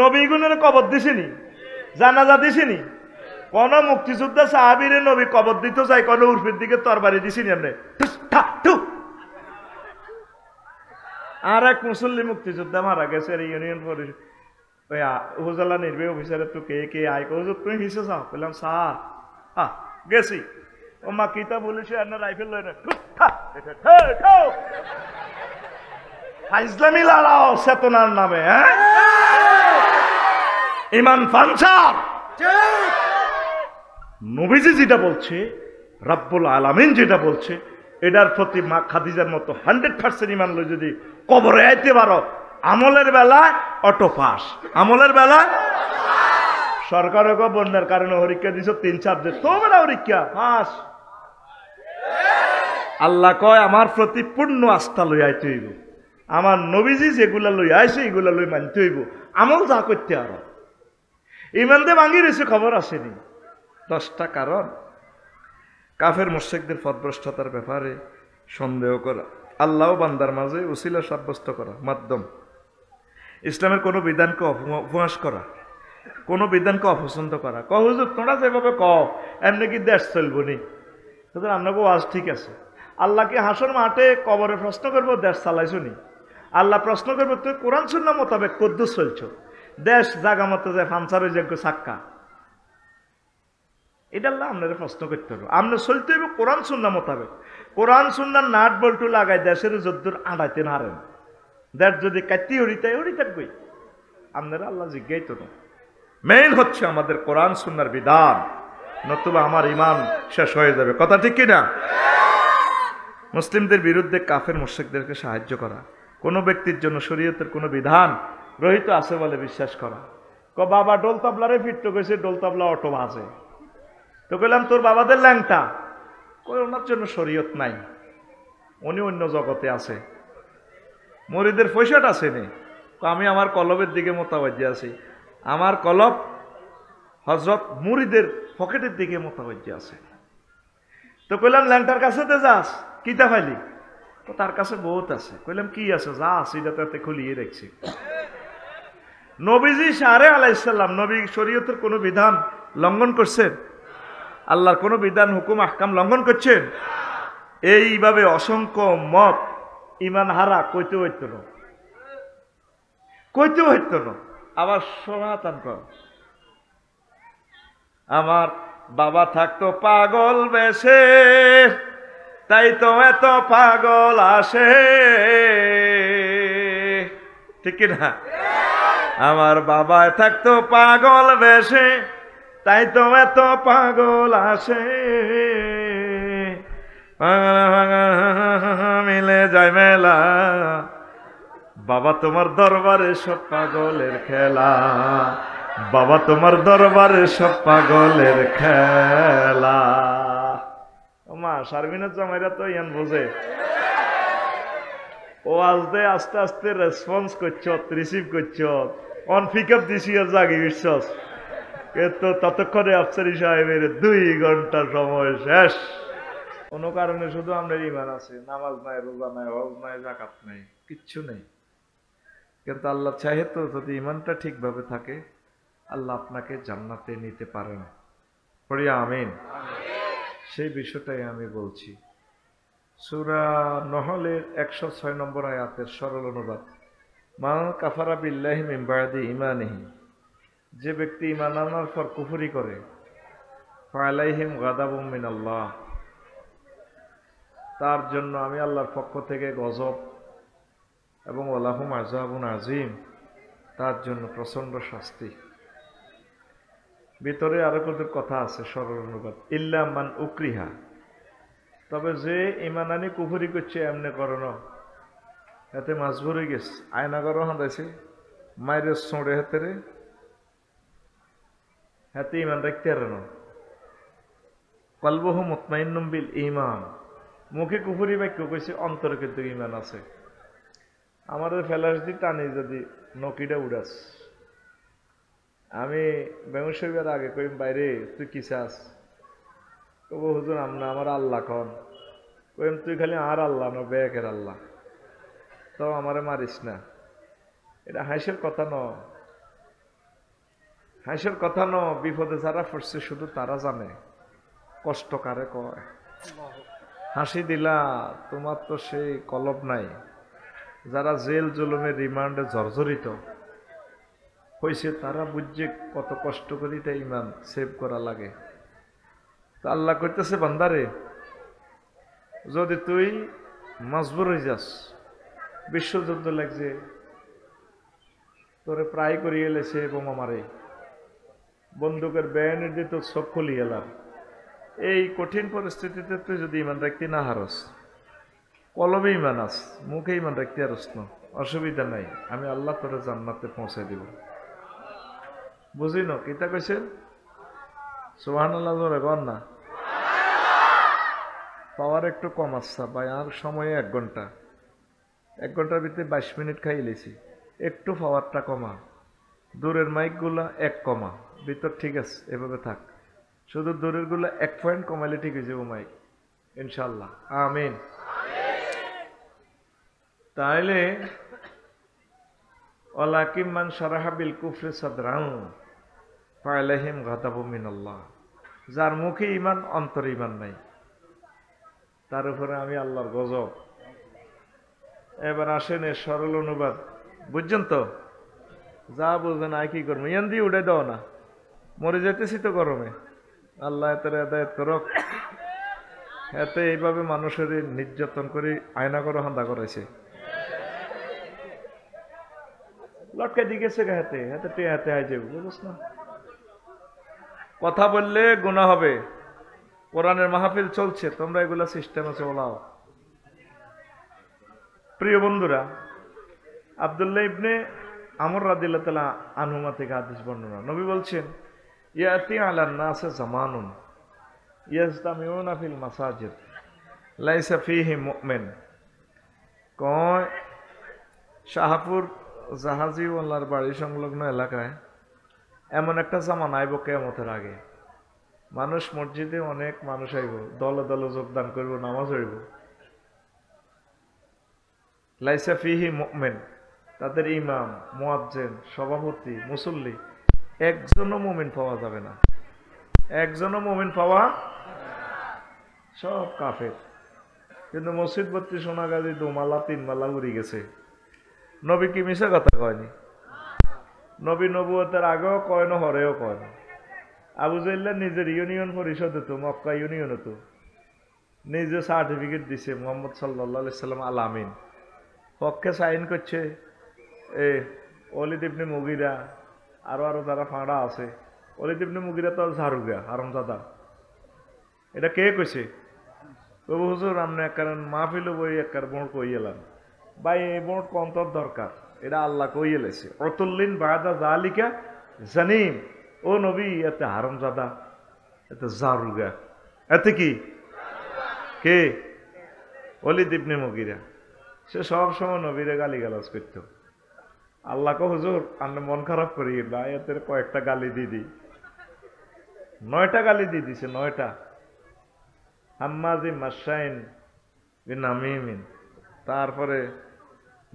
নবীগুণের কবর দিছিনি, জানাজা দিছিনি। কোন মুক্তিযোদ্ধা সাহাবীরে নবী কবর দিতে চাই, কোন উর্ফির দিকে তরবারি দিছিনি আপনি? আর এক মুসল্লি মুক্তিযোদ্ধা মারা গেছে ইউনিয়ন পরিষদ উপজেলা নির্বাহী অফিসারের তো কে আয় হুজুর তুমি হিসে চাও? বললাম স্যার গেছি। ও মা কিতা বলিস, রাইফেল লয় না, ইসলামী লড়াও চেতনার নামে। হ্যাঁ, ইমান পানসার। নবীজি যেটা বলছে, রাব্বুল আলামিন যেটা বলছে, এটার প্রতি মা খাদিজার মতো 100% ইমান লই যদি কবরে আইতে পারো, আমলের বেলায় অটো পাস। আমলের বেলায় সরকারও বন্যার কারণে পরীক্ষা দিছ 3 সাবজেক্ট, তো বেলা পরীক্ষা পাস। আল্লাহ কয় আমার প্রতি পূর্ণ আস্থা লই আইতে হইব। আমার নবীজি যেগুলা লই আইছে এগুলা লই মানতে হইব। আমল যা করতে আরো ইমান দিয়ে ভাঙি রয়েছে, খবর আসেনি। 10টা কারণ কাফের মুশরিকদের পথভ্রষ্টতার ব্যাপারে সন্দেহ করা, আল্লাহ বান্দার মাঝে উসিলা সাব্যস্ত করা, মাধ্যম ইসলামের কোনো বিধানকে উপহাস করা, কোনো বিধানকে অপছন্দ করা। হুজুর তোমরা যেভাবে এমনি কি দেশ চলবো নি? আপনাকে ওয়াজ ঠিক আছে। আল্লাহকে হাসর মাঠে কবরে প্রশ্ন করবো দেশ চালাইছো নি? আল্লাহ প্রশ্ন করবো তুই কোরআন সুন্নাহ মোতাবেক কদ্দুস চলছো, দেশ জাগা মতো যায় ফান্সার হয়ে যাক সাক্কা। এটা আল্লাহ আপনারা প্রশ্ন করতে হবে। আপনি চলতে হবে কোরআন সুন্নাহ মোতাবেক। কোরআন সুন্নাহ নাট বল্টু লাগাই দেশের যদ্দুর আড়াইতে নারেন, দেশ যদি কাটি হরিতাই হরি থাকবে, আপনারা আল্লাহ জিজ্ঞাই তো না। মেইন হচ্ছে আমাদের কোরআন সুন্নাহর বিধান, নতুবা আমার ইমান শেষ হয়ে যাবে। কথা ঠিক কিনা? মুসলিমদের বিরুদ্ধে কাফের মুশরিকদেরকে সাহায্য করা, কোনো ব্যক্তির জন্য শরীয়তের কোনো বিধান রহিত আছে বলে বিশ্বাস করা। বাবা ডোল তাবলারে ফিরতে গেছে, ডোল তাবলা অটো বাজে, তো কইলাম তোর বাবাদের ল্যাংটা, কই ওনার জন্য শরীয়ত নাই, উনি অন্য জগতে আছে। মুরিদের পয়সাটা আছে নি, আমি আমার কলবের দিকে মোতাবাজ্জে আছি, আমার কলব হযরত মুরিদের পকেটের দিকে মোতাবাজ্জে আছে। তো কইলাম ল্যাংটার কাছে তে যাস, কিতা ফাইলি? তার কাছে বহুত আছে। কইলাম কি আছে? যা আছে এটাতে খুলিয়ে রাখছি। নবীজি সারে আলাইসাল্লাম নবী শরীয়তের কোনো বিধান লঙ্ঘন করছেন? আল্লাহর কোনো বিধান হুকুম আহকাম লঙ্ঘন করছেন? এইভাবে অসংখ্য মত ইমান হারা কইতে হইতো না, কইতে হইতো না। আবার সনাতন কর, আমার বাবা থাকতো পাগল বেশে, তাই তো এত পাগল আসে, ঠিক না? আমার বাবা থাকতো পাগল বেশে, তাই তো এত পাগল আসে, মিলে যায় মেলা, বাবা তোমার দরবারে সব পাগলের খেলা, বাবা তোমার দরবারে সব পাগলের খেলা। মা শারমিনের জামাইরা তো ইয়ান বোঝে, ও আজকে আস্তে আস্তে রেসপন্স করছ, রিসিভ করছ, অন পিক আপ দিছি আর জাগি বিশ্বাস। কিন্তু ততক্ষণে আফসারি সাহেবের 2 ঘন্টা সময় শেষ। কোনো কারণে শুধু আমাদের ইমান আছে, নামাজ নাই, রোজা নাই, হজ নাই, যাকাত নাই, কিচ্ছু নেই। কিন্তু আল্লাহ চাহে তো যদি ইমানটা ঠিকভাবে থাকে, আল্লাহ আপনাকে জান্নাতে নিতে পারেন। পড়ি আমিন। সেই বিষয়টাই আমি বলছি। সূরা নহলের 106 নম্বর আয়াতের সরল অনুবাদ, মান কাফারা বিল্লাহি মিন বাদি ঈমানিহি, যে ব্যক্তি ঈমান আনার পর কুফরি করে, ফালাইহিম গাদাবুম মিনাল্লাহ, তার জন্য আমি আল্লাহর পক্ষ থেকে গজব এবং ওয়ালাহুম আযাবুন আযীম, তার জন্য প্রচন্ড শাস্তি। ভিতরে আরো কত কথা আছে, সরল অনুবাদ, ইল্লা মান উকরিহা, তবে যে ঈমান আনি কুফরি করছে এমনি করো না, এতে মাজবুর হয়ে গেছে, আয়না করো হাঁদাইছে, মায়ের সোঁড়ে হাতেরে, হাতে ঈমান রাখতে আর না, কলবহু মুতমাইন্নুম বিল ঈমান, মুখে কুফরি বাক্য কইছে, অন্তরে কিন্তু ঈমান আছে। আমাদের ফেলাস দি টানি যদি নকিটা উড়াস, আমি বেঙ্গল শরীফের আগে কইম বাইরে তুই কি চাস? কব হুজুর আমরা আমার আল্লাহ কন। কইম তুই খালি আর আল্লাহ ন, বেকের আল্লাহ, তো আমারে মারিস না। এটা হাসির কথা ন, হাসির কথা ন। বিপদে যারা পড়ছে শুধু তারা জানে কষ্ট কারে কয়। হাসি দিলা, তোমার তো সেই কলব নাই। যারা জেল জুলুমের রিমান্ডে জর্জরিত হয়েছে তারা বুঝছে কত কষ্ট করি তাই ইমান সেভ করা লাগে। তো আল্লাহ করতেছে, বান্দারে যদি তুই মজবুর হয়ে যাস, বিশ্বযুদ্ধ লাগছে, তোরে প্রায় করিয়ে এলেছে বোমা মারে, বন্দুকের ব্যানের দিয়ে তোর চোখ খুলিয়ে এলাম, এই কঠিন পরিস্থিতিতে তুই যদি ইমান রাখতে না হারস, কলবে ইমান আস, মুখে ইমান রাখতে হারস না, অসুবিধা নাই, আমি আল্লাহ তোরে জান্নাতে পৌঁছে দিব। বুঝি ন কিতা কইছেন? সুবহানাল্লাহ জোরে কর না। পাওয়ার একটু কম আসছে ভাই, আর সময়ে 1 ঘন্টা, 1 ঘন্টার ভিতরে 22 মিনিট খাইলেছি, একটু পাওয়ারটা কমা, দূরের মাইকগুলা 1 কমা, ভিতর ঠিক আছে, এভাবে থাক। শুধু দূরের গুলো 1 পয়েন্ট কমাইলে ঠিক হয়ে যাবো মাইক ইনশাল্লাহ আমিন। তাইলে ওয়ালাকিন মান শারাহা বিল কুফরি সাদরাহু ফালাইহিম গাদাবুম মিনাল্লাহ, যার মুখে ঈমান অন্তরে ঈমান নাই তার উপরে আমি আল্লাহর গজব। এবার আসেন এর সরল অনুবাদ বুঝছেন তো? যা বুঝবেন আর কি করবো, ইয়ান দিয়ে উড়ে দাও না, মরে যেতেছি তো গরমে। আল্লাহ এতের হেদায়েত করক। এতে এইভাবে মানুষের নির্যাতন করে আয়না করে হান্দা করেছে, লটকে দিয়েছে হাতে হাতে টে হাতে আই যাবো, বুঝছ না? কথা বললে গুনাহ হবে। কোরআনের মাহফিল চলছে, তোমরা এগুলা সিস্টেমে চলাও। প্রিয় বন্ধুরা, আব্দুল্লাহ ইবনে আমর রাদিয়াল্লাহু তাআলা আনহুমা থেকে হাদিস বর্ণনা, নবী বলছেন ইয়াতি আলান নাসে জামানুন ইয়াজতামিউনা ফিল মাসাজিদ লাইসা ফীহি মুমিন। কয় শাহপুর জাহাজিওয়ালার বাড়ি সংলগ্ন এলাকায় এমন একটা জামানা আইব কিয়ামতের আগে, মানুষ মসজিদে অনেক মানুষ আইব, দলে দলে যোগদান করব, নামাজ হইব, লাইসা ফীহি মুমিন, তাদের ইমাম, মুয়াজ্জিন, সভাপতি, মুসল্লি একজনও মুমিন পাওয়া যাবে না, একজনও মুমিন পাওয়া, সব কাফের। কিন্তু মসজিদ ভর্তি সোনা গাজী 2 মালা 3 মালা উড়ে গেছে। নবী কি মিশা কথা কয়নি? নবী নবুয়তের আগেও কয় না, হরেও কয় না। আবু জাহল নিজের ইউনিয়ন পরিষদ হতো, মক্কা ইউনিয়ন হতো, নিজে সার্টিফিকেট দিছে মুহাম্মদ সাল্লাল্লাহু আলাইহি সাল্লাম আল আমিন, পক্ষে সাইন করছে ওয়ালিদ ইবনে মুগিরা, আরো যারা ফাঁড়া আছে। ওয়ালিদ ইবনে মুগিরা তো ঝাড়ুগা হারামজাদা। এটা কে কইছে? প্রভু হুজুর আমনে একবার মাহফিল বই একবার বোর্ড কই এলাম, ভাই এই বোর্ড কন্তর দরকার, এটা আল্লাহ কই এলেছে। অতুল্লিন বাদা জালিকা জানিম, ও নবী এতে হারামজাদা, এতে ঝাড়ুগা, এতে কি কে? ওয়ালিদ ইবনে মুগিরা। সে সব সময় নবীরে গালিগালাজ করতো। আল্লাহকে হুজুর আপনি মন খারাপ করি না, এদের কয়েকটা গালি দিয়ে দিই। 9টা গালি দিয়ে দিছে, 9টা। হাম্মাজি মাসাইন বিনামিমিন, তারপরে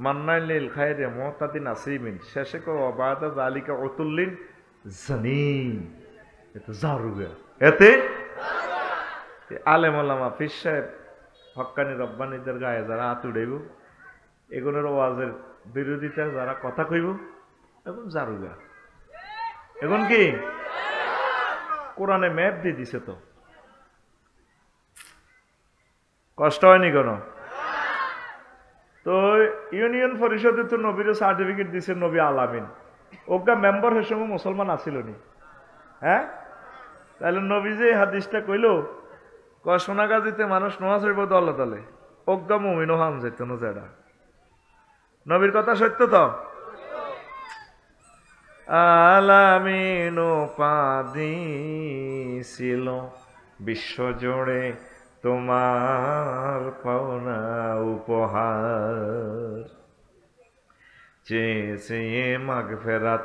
মান্নাইল খায়রে মুতাদিন আসিমিন, শেষে কো বাদা জালিকা উতুল্লিন জানিম, এতে জারুগা, এতে আলেম ওলামা পীর সাহেব হক্কানি রব্বানিদের গায়ে যারা হাত উড়াইব, এগুলোর ওয়াজের বিরোধিতা যারা কথা কইব, এখন জারুগা, এখন কি কোরআনে ম্যাপ দিয়ে দিছে। তো কষ্ট হয়নি কোনো? তো ইউনিয়ন পরিষদে তো নবীর সার্টিফিকেট দিছে নবী আলামিন, ওগা মেম্বার সে সময় মুসলমান আসিল নি? হ্যাঁ, তাহলে নবী যে হাদিসটা কইলো সোনাগাজীতে মানুষ নামাজ হইব দলে দলে, অজ্ঞা মুমিনও হাম যেত না, যেটা নবীর কথা সত্য তো। আলামিন পাদিছিল বিশ্বজুড়ে তোমার পাওনা উপহার, চেয়েছে মাগফিরাত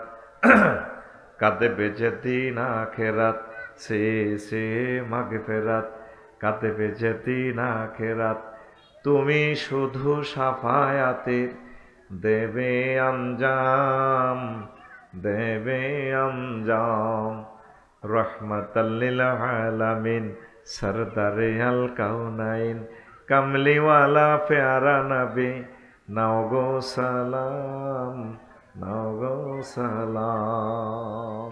কাঁদবে যেদিন আখিরাত, চেয়েছে মাগফিরাত কাঁদবে যেদিন আখিরাত, তুমি শুধু সাফায়াতের দেবে আঞ্জাম, দেবে আঞ্জাম, রহমাতাল লিল আলামিন সরদারে আল কাউনাইন, কামলিওয়ালা প্যারা নবী নাও গো সালাম, নাও গো সালাম।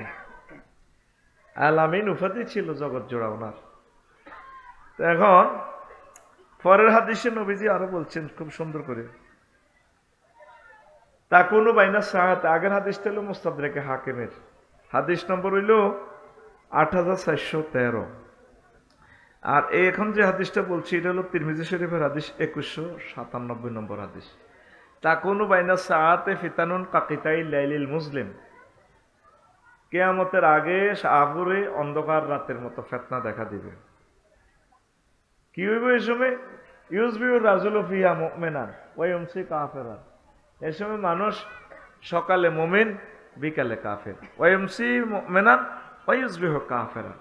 আলামিন উপাধি ছিল জগৎ জোড়া ওনার। এখন পরের হাদিসে নবীজি আরো বলছেন খুব সুন্দর করে, তা কোনো বাইনা সাহাত। আগের হাদিসটা হলো মুস্তাদরাকে হাকিমের, হাদিস নম্বর হইল 8413, আর এখন যে হাদিসটা বলছি এটা হলো তিরমিজি শরীফের হাদিস 2197 নম্বর হাদিস। তা কোনো বাইনা সাহাতে ফিতানুন কাকিতাই লাইলিল মুসলিম, কিয়ামতের আগে শাহপুরে অন্ধকার রাতের মতো ফিতনা দেখা দিবে। কি হইব এই সময়? ইউজবিউর রাজুল ফিহা মুমিনান ওয়া ইউমসি কাফিরান, এই সময় মানুষ সকালে মুমিন বিকালে কাফের, ওয়া ইউমসি মুমিনান ওয়া ইউজবিহু কাফিরান।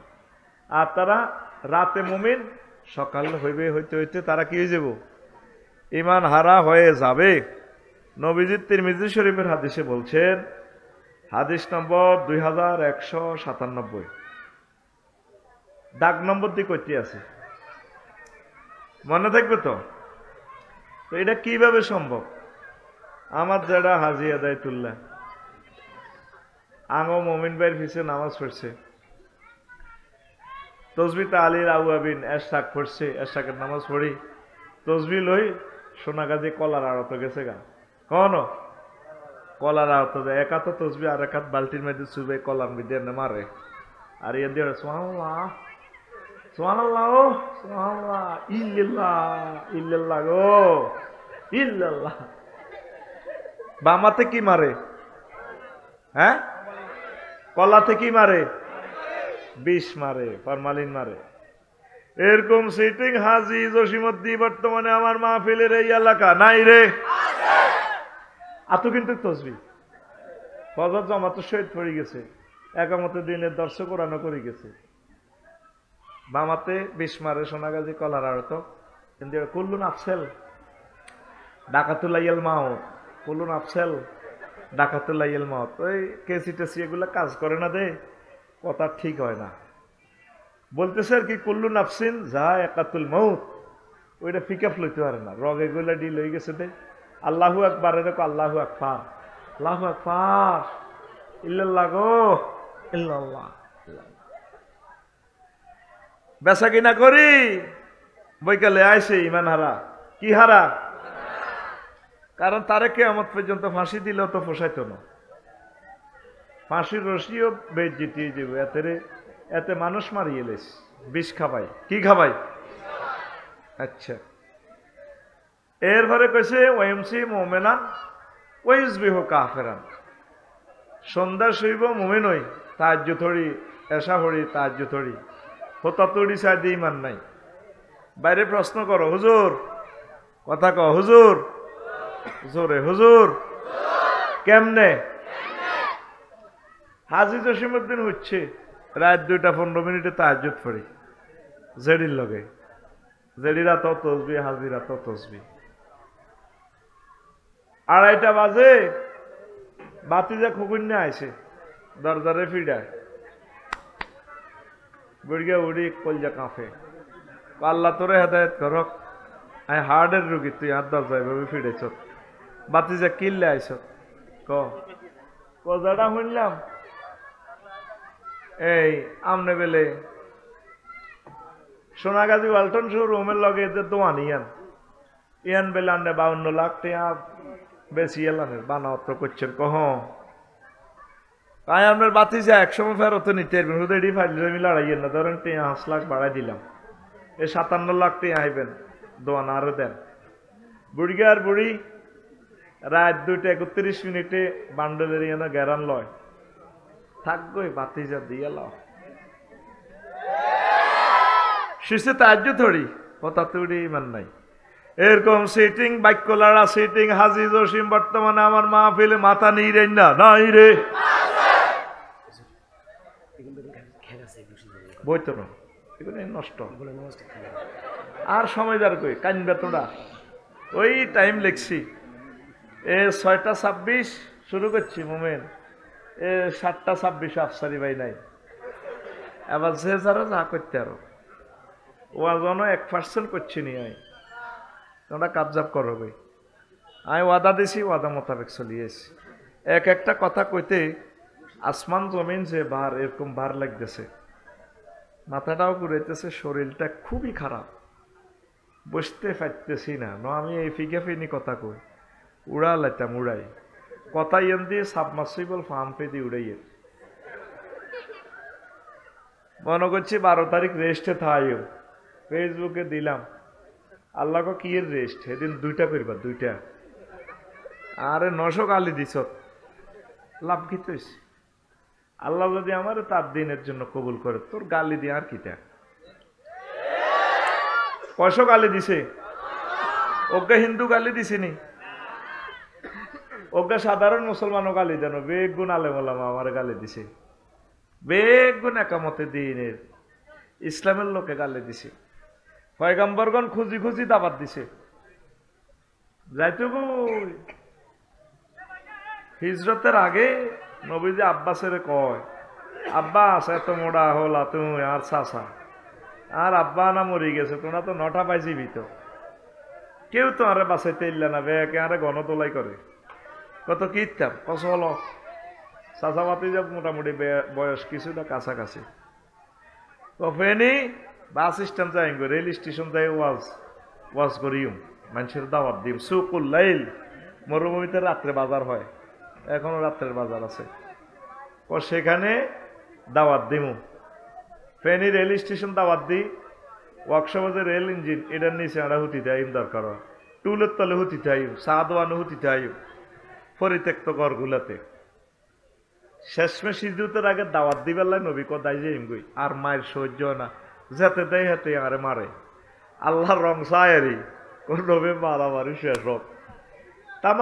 আর তারা রাতে মুমিন, সকাল হইবে হইতে হইতে তারা কি হয়ে যাব? ঈমান হারা হয়ে যাবে। নবীজি তিরমিজি শরীফের হাদিসে বলছেন, হাদিস নম্বর 2197, ডাক নম্বর দিয়ে কইতে আছে, মনে থাকবে তো? তো এটা কিভাবে সম্ভব? আমার যারা হাজি আদায়তুল্লাহ আঙো মমিন ভাইয়ের পিছে নামাজ পড়ছে, তসবি তালির আউয়াবিন এশাক পড়ছে, এশাকের নামাজ পড়ি, তসবি লই সোনাগাজী কলার আড়ত গেছে গা, কন কলার আড়ত যায়, একাত তসবি আর একাত বালতির মধ্যে চুবে কলার মধ্যে মারে, আর ইয়ে দিয়ে সুবহানাল্লাহ সুবহানাল্লাহ সুবহানাল্লাহ ইল্লাল্লাহ ইল্লাল্লাহ গো ইল্লাল্লাহ। বামাতে কি মারে? হ্যাঁ, কলাতে কি মারে? বিষ মারে, ফরমালিন মারে। এরকম সিটিং হাজি জসিমউদ্দিন বর্তমানে আমার মাহফিলের এই এলাকা নাই রে, আতো কিন্তু তসবি ফজর জামাত শহীদ পড়ে গেছে, একামতে দিনের দর্শক কোরআন করে গেছে, বামাতে বিষ মারে, সোনাগাজী কলার আড়ত, কিন্তু কুল্লুন আফসেল ডাকাতুল্লাইল মাউত, কুল্লুন আফসেল ডাকাতুল্লাইল মাউত। ওই কেসি টেসি এগুলা কাজ করে না দে, কথা ঠিক হয় না। বলতেছে আর কি কুল্লু নাফসিন যায়কাতুল মাউত, ওইটা পিকআপ লইতে পারে না, রগ এগুলা ডিল হয়ে গেছে দে। আল্লাহু আকবার দেখো, আল্লাহু আকবার, আল্লাহু আকবার, ইল্লাল্লাহ গো ইল্লাল্লাহ। বেচা কিনা করি বৈকালে আইসে ইমান হারা, কি হারা? কারণ তারে কিয়ামত পর্যন্ত ফাঁসি দিলেও তো পোষাইতো না, ফাঁসির রশিও বেদ জিতিয়ে যাবে, এতে মানুষ মারিয়ে লেস, বিষ খাবাই, কি খাবাই? আচ্ছা, এরপরে কইছে ওয়াইমসি মুমিনান ওয়াইসবিহু কাফিরান, সন্ধ্যা শুইব মুমিন হই, তাহাজ্জুদ হরি, এশা হরি, তাহাজ্জুদ হরি, হতাতুড়ি সাইডে ইমান নাই। বাইরে প্রশ্ন করো, হুজুর কথা কও, হুজুর জোরে, হুজুর কেমনে? হাজি জসিমউদ্দিন হচ্ছে রাত 2:15 তাহাজ্জুদ পড়ি, জেডির লগে, জেডিরা তো তসবি, হাজিরা তো তসবি। 2:30 বাজে বাতিজা খুকুন্যা আইছে, দরজারে ফিডায়, বুড়িয়া উড়ি কলজা কাঁপে, আল্লাহ তোরে হেদায়েত করক, আমি হার্টের রুগী, তুই আর দরজায় ভাবে ফিরেছ, বাতিজা কিল্লে আইস, কজাটা শুনলাম এই আমনে বেলে সোনাগাজী ওয়ালটন শোরুমের লগে এদের দোয়ান ইয়ান বেলে আন্নে 52 লাখ টাকা বেশি এলানের বানাওত করছেন, কহ তাই আপনার বাতি যা একসময় ফেরত নিতে পারবেন, হুদেডি ফাইলে লড়াইয়ের না, ধরেন 5 লাখ বাড়াই দিলাম, এই 57 লাখ টাকা আইবেন, দোয়ান আরো দেন। বুড়িগার বুড়ি রাত 2:31 বান্ডলের ইয়ানো গ্যারান লয়, থাকবই বাতি যা দিয়ে লাও, শিশে তাহাজ্জুদ থড়ি, কথা তুড়ি ইমান নাই। এরকম সিটিং বাক্যলাড়া সিটিং হাজি জসিম বর্তমানে আমার মাহফিলে মাথা নেই রে, না নাই রে, বইতো না, এগুলো নষ্ট আর সময় যার কই কানবে তোরা, ওই টাইম লেখছি, 6:26 শুরু করছি মোমেন, 7:26 আফসারি ভাই নাই, এবার যে যারা যা করতে আরো ওয়াজনও 1% করছি নি, আমি তোমরা কাবজাব করো ভাই, আমি ওয়াদা দিছি, ওয়াদা মোতাবেক চলিয়েছি। একটা কথা কইতে আসমান জমিন যে ভার, এরকম ভার লাগতেছে, মাথাটাও ঘুরাইতেছে, শরীরটা খুবই খারাপ, বসতে পারতেছি না, আমি এই ফিগাফিনি কথা কই, উড়া লাইতাম উড়াই, কথা ইয়েন দিয়ে সাবমার্সিবল পাম্পে দিয়ে উড়াইয়ে, মনে করছি 12 তারিখ রেস্টে থাইও, ফেসবুকে দিলাম, আল্লাহ কি এর রেস্ট, সেদিন 2টা করবা, 2টা, আরে 900 গালি দিছ, লাভ কি তুই? আল্লাহ যদি আমার তার দিনের জন্য কবুল করে, তোর গালি দিয়ে আর কিটা? 500 গালি দিছে, ওকে হিন্দু গালি দিছিনি, ওকে সাধারণ মুসলমানও গালি দেন, বেগুন আলেম ওলামা আমার গালি দিছে, বেগুন একামতে দিনের ইসলামের লোকে গালি দিছে, পয়গম্বরগণ খুঁজি খুঁজি দাবাত দিছে, যাইতো কই? হিজরতের আগে নবীজি আব্বাসের কয়, আব্বাস এত মোড়া হলা তুমি আর চাচা, আর আব্বা না মরি গেছে, তোমরা তো নটা পাইছিবি তো, কেউ তো আরে বাঁচাইতে ইল্লা না বে, কে আরে গণতোলাই করে, কত কি ইত্যাম কস হল চাচা পাতি যাব মোটামুটি বয়স কিছুটা কাছাকাছি। কফেনি বাস স্ট্যান্ড যাই গো, রেল স্টেশন যাই ওয়াজ করিম, মানুষের দাওয়াত দিম, সুকুল লাইল, মরুভূমিতে রাত্রে বাজার হয়, এখনো রাত্রের বাজার আছে, ও সেখানে দাওয়াত দিমু। ফেনী রেল স্টেশন দাওয়াত দিই, ওয়ার্কশপে যে রেল ইঞ্জিন এটার নিচে আমরা হুতিতে আইম দরকার হয়, টুলের তলে হুতিতে আইম, চা দোয়ানো হুতিতে আইম, পরিত্যক্ত ঘরগুলাতে। শেষমে সিজুতের আগে দাওয়াত দিবার লাই নবী কদাই যে গই, আর মায়ের সহ্য না, যেতে দেয় হাতে আরে মারে, আল্লাহর রং চায়েরই কোন নবী মারামারি শেষ হোক। তাম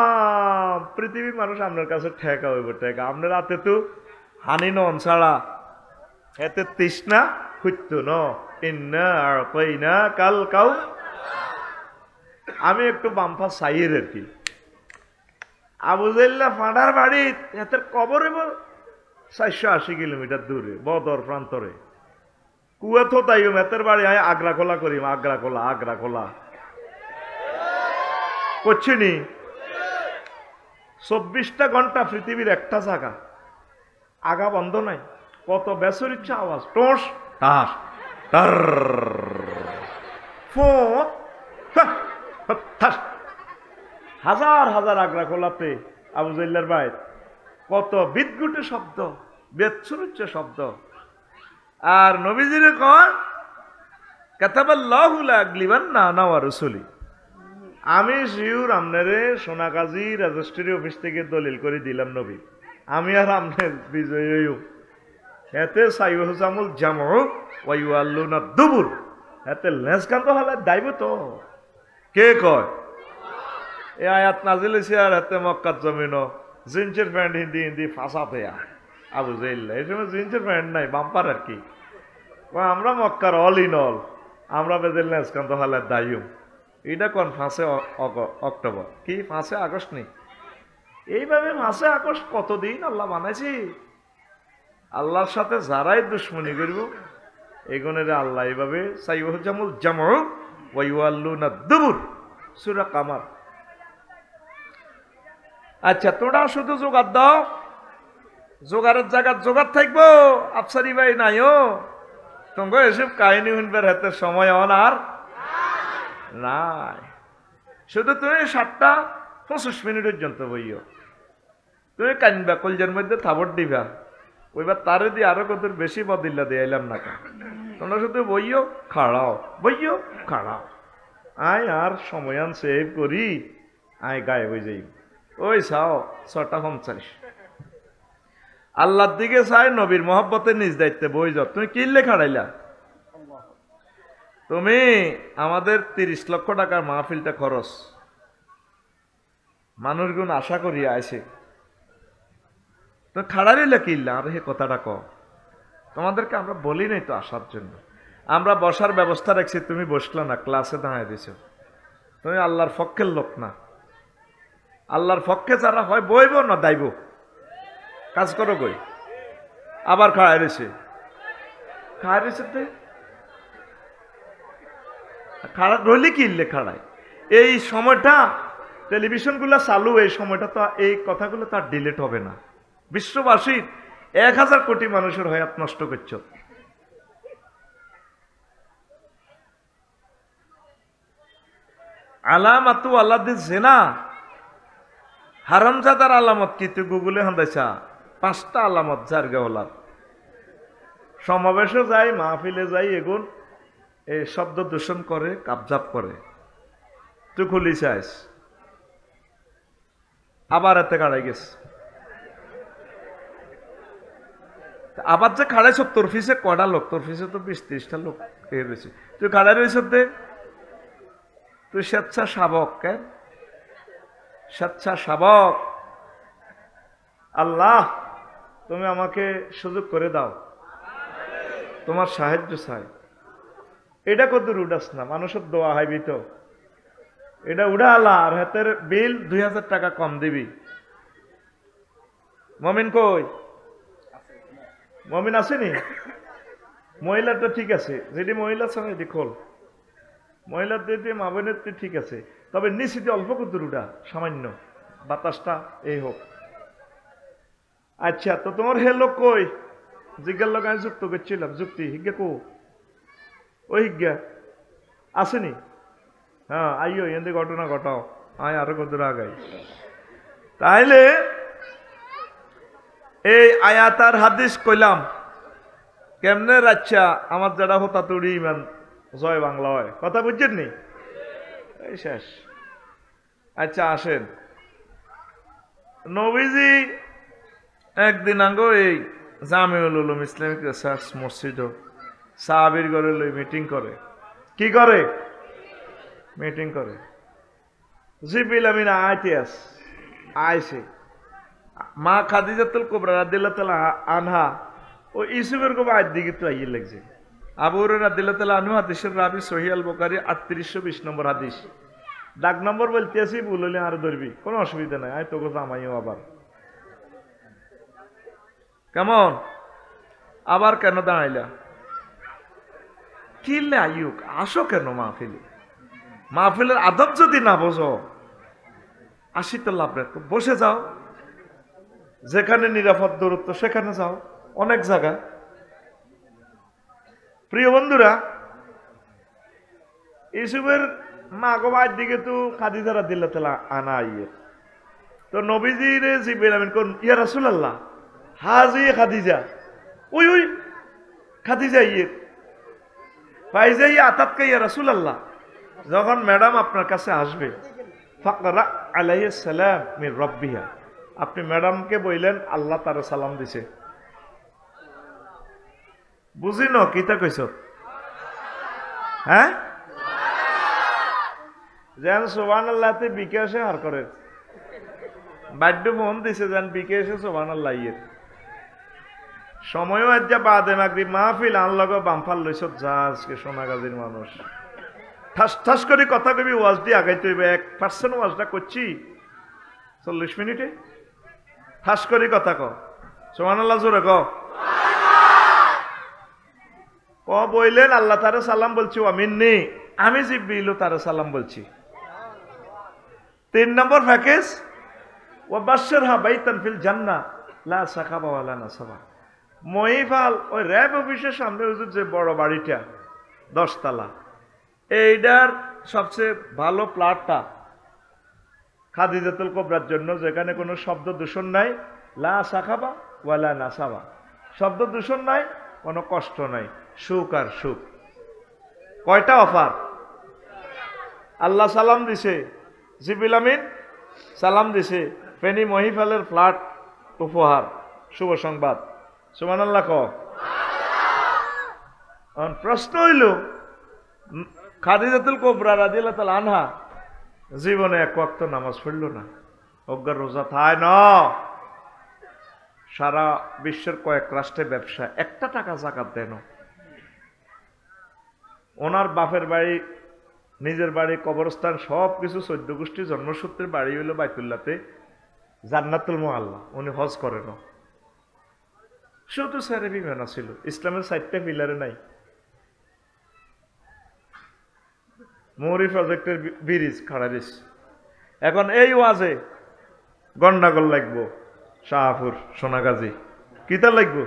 পৃথিবীর মানুষ আপনার কাছে ঠেকা হইব, ঠেকা আপনার হাতে তো হানি নন ছাড়া এতে তৃষ্ণা হইত ন ইন্না আর কই না কাল কাউ। আমি একটু বাম্পা চাইয়ের আর কি, আবু জাইল্লা ফাঁড়ার বাড়ি এতের কবর 480 কিলোমিটার দূরে বদর প্রান্তরে, কুয়া তো তাই মেতের বাড়ি হয় আগ্রা খোলা করিম, আগ্রা খোলা করছিনি। 24টা ঘন্টা পৃথিবীর একটা জায়গা আগা বন্ধ নাই, কত বেসর ইচ্ছা আওয়াজ, টোস টাস টার হাজার হাজার আগ্রা খোলাতে আবু জাইল্লার বাইর কত বিদ্যুটের শব্দ, বেচ্ছুরুচ্চ শব্দ। আর নবীজির কন কাতাবাল্লাহু লাগলিবান্না আনা ওয়া রাসূলি, আমি শিউর আপনারে সোনাগাজী রেজিস্ট্রি অফিস থেকে দলিল করে দিলাম নবী, আমি আর আপনার বিজয়ী হইও, এতে সাইয়ুহজামুল জামউ ওয়া ইউআল্লুনা দুবুর, এতে লেজকান্ত হলে দাইব তো কে কয়? এ আয়াত নাজিল হইছে আর এতে মক্কার জমিন জিন্সের প্যান্ট হিন্দি ফাঁসা পেয়া আবু জাইল্লা, এই সময় জিন্সের প্যান্ট নাই বাম্পার আর কি, আমরা মক্কার অল ইন অল, আমরা বেজেল লেজকান্ত হলে দাইও। এটা কোন 5 অক্টোবর কি 5 আগস্ট নেই, এইভাবে 5 আগস্ট কতদিন আল্লাহ বানাইছি। আল্লাহর সাথে যারাই দুশ্মনী করব এগুনের আল্লাহ এইভাবে সাইয়ুহজামুল জামউ ওয়া ইউআল্লুনা দুবুর, সূরা কামার। আচ্ছা তোমরা শুধু জোগাড় দাও, জোগাড়ের জায়গা জোগাড় থাকবো, আফসারি ভাই নাইও, তোমাকে এসব কাহিনী শুনবার হাতে সময় হন আর নাই, শুধু তুমি 7টা 25 পর্যন্ত বইও, তুমি কানবা কলজের মধ্যে থাবর দিবা, ওইবার তারে দিয়ে আরো কত বেশি বদিল্লা দিয়ে এলাম না কা, তোমরা শুধু বইও খাড়াও, আয় আর সময়ান সেভ করি, আয় গায়ে হয়ে যাই, ওই চাও 6:45 আল্লাহর দিকে চাই, নবীর মহব্বতের নিজ দায়িত্বে বই যাও। তুমি কিনলে খাড়াইলা, তুমি আমাদের 30 লক্ষ টাকার মাহফিলটা খরচ, মানুষগুণ আশা করি আইছে, তো খাড়াইলে কিনলা, আর হে কথাটা ক, তোমাদেরকে আমরা বলি নাই তো আসার জন্য, আমরা বসার ব্যবস্থা রাখছি, তুমি বসলা না, ক্লাসে দাঁড়ায় দিছ, তুমি আল্লাহর পক্ষের লোক না, আল্লাহর পক্ষে যারা হয় বইব না দাইব, কাজ করো গই, আবার খাড়াই রয়েছে খাড়া রইলে কিনলে খাড়ায়। এই সময়টা টেলিভিশনগুলো চালু, এই সময়টা তো এই কথাগুলো তার ডিলেট হবে না, বিশ্ববাসীর 1000 কোটি মানুষের হায়াত নষ্ট করছ। আলামাতু আল্লাদি জেনা, হারামজাদার আলামত কি তুই গুগলে হান্দাইছা? 5টা আলামত জারগে হলার, সমাবেশে যাই, মাহফিলে যাই, এগুন এই শব্দ দূষণ করে, কাবজাব করে, তুই খুলি চাইস, আবার এতে কাড়াই গেছে, আবার যে খাড়াইছ তোর ফিসে কটা লোক, তোর ফিসে তো 20-30টা লোক রয়েছে, তুই খাড়াই রয়েছ দে, তুই স্বেচ্ছাসেবক, কেন স্বেচ্ছাসেবক? আল্লাহ তুমি আমাকে সুযোগ করে দাও, তোমার সাহায্য চাই, এটা কত উড়াস না, মানুষের দোয়া হাইবি তো, এটা উড়া আলা আর হাতের বিল 2000 টাকা কম দিবি। মমিন কই? মমিন আসেনি? মহিলাটা ঠিক আছে, যেটি মহিলা সঙ্গে এটি খোল, মহিলার দিয়ে মা বোনের ঠিক আছে, তবে নিশ্চিত অল্প কত উড়া, সামান্য বাতাসটা এই হোক। আচ্ছা, তো তোমার হে লোক কই? জিজ্ঞার লোক আমি যুক্ত করছিলাম, যুক্তি হিজ্ঞা কো? ওই হিজ্ঞা আসেনি? হ্যাঁ আইও, এতে ঘটনা ঘটাও, আয় আরো কত আগাই। তাইলে এই আয়াতার হাদিস কইলাম কেমনে রাচ্ছা আমার যারা হতা তুড়ি ইমান জয় বাংলা হয়, কথা বুঝছেন নি? এই শেষ। আচ্ছা আসেন, নবীজি একদিন আঙ্গ এই জামিউল উলুম ইসলামিক রিসার্চ মসজিদ সাহাবীর ঘরে লই মিটিং করে। কি করে? মিটিং করে। জিবরিল আমিন আইছে মা খাদিজাতুল কুবরা রাদিয়াল্লাহু তাআলা আনহা ও ইউসুফের কো আয়াত দিকে তো আইয়ে লাগছে। আবু হুরায়রা রাদিয়াল্লাহু তাআলা আনহু হাদিসের রাবি সহিহ আল বুখারী 3820 নম্বর হাদিস। ডাক নম্বর বলতেছি, ভুল হলে আর ধরবি, কোনো অসুবিধা নাই, আয় তোকে জামাইও আবার। কেমন? আবার কেন দাঁড়াইলা? কিল্লে আইয়ুক, আসো কেন মাহফিলে? মাহফিলের আদব যদি না বোঝো, আসি তো লাভ রে, বসে যাও, যেখানে নিরাপদ দূরত্ব সেখানে যাও, অনেক জায়গা। প্রিয় বন্ধুরা, ইউসুফের মা গো বাড়ির দিকে তো খাদিজা রাদিয়াল্লাহু তাআলা আনা আইয়ে, তো নবীজির জিবরিল আমিন কোন, ইয়া রাসূলুল্লাহ হাজি খাদিজা, ওই ওই খাদিজা ইয়ে ফাইজা ইয়া আতাতকা ইয়া রাসূলুল্লাহ, যখন ম্যাডাম আপনার কাছে আসবে ফাকরা আলাইহিস সালাম মির রাব্বিহা, আপনি ম্যাডামকে বললেন আল্লাহ তার সালাম দিছে। বুঝি ন কিতা কইছ? হ্যাঁ, যেন সুবহানাল্লাহতে বিকাশে হার করে, বাদ্য ফোন দিছে যেন বিকাশে সুবহানাল্লাহ ইয়ে সময়ও আজ যা বাদে মাগরিব মাহফিল আনলগ বামফাল লইছ যা, আজকে সোনাগাজীর মানুষ ঠাস ঠাস করে কথা কবি, ওয়াজ দিয়ে আগাইতে হইবে। 1% ওয়াজটা করছি 40 মিনিটে, ঠাস করে কথা ক, সুবহানাল্লাহ জোরে ক। বইলেন আল্লাহ তারে সালাম বলছি, আমিননি, আমি জিবরিল তারে সালাম বলছি। 3 নম্বর প্যাকেজ, ওয়া বাশশিরহা বাইতান ফিল জান্নাহ লা সাখাবা ওয়ালা নাসাবা। মহিফাল ওই র‍্যাব অফিসের সামনে হুজুর যে বড় বাড়িটা 10 তলা, এইটার সবচেয়ে ভালো প্লটটা খাদিজাতুল কুবরার জন্য, যেখানে কোনো শব্দ দূষণ নাই, লা সাখাবা ওয়ালা নাসাবা, শব্দ দূষণ নাই, কোনো কষ্ট নাই, সুখ আর সুখ। কয়টা অফার? আল্লাহ সালাম দিছে, জিবরিল আমিন সালাম দিছে, ফেনী মহিফালের ফ্ল্যাট উপহার, শুভ সংবাদ। সুবহানাল্লাহ ক। প্রশ্ন হইল, খাদিজাতুল কুবরা রাদিয়াল্লাহু তাআলা আনহা জীবনে এক ওয়াক্ত নামাজ পড়ল না, অজ্ঞার রোজা থায় না, সারা বিশ্বের কয়েক রাষ্ট্রে ব্যবসা, 1 টাকা যাকাত দেন। ওনার বাপের বাড়ি, নিজের বাড়ি, কবরস্থান সবকিছু 14 গোষ্ঠী জন্মসূত্রের বাড়ি হইল বাইতুল্লাহতে, জান্নাতুল মুআল্লা, উনি হজ করেন। শুধু স্যারে বিমানা ছিল, ইসলামের 4টা পিলারে নাই। মৌরি প্রজেক্টের ব্রিজ খাড়ারিস, এখন এই ওয়াজে গন্ডাগোল লাগবো, শাহপুর সোনাগাজী কিতা লাগবো?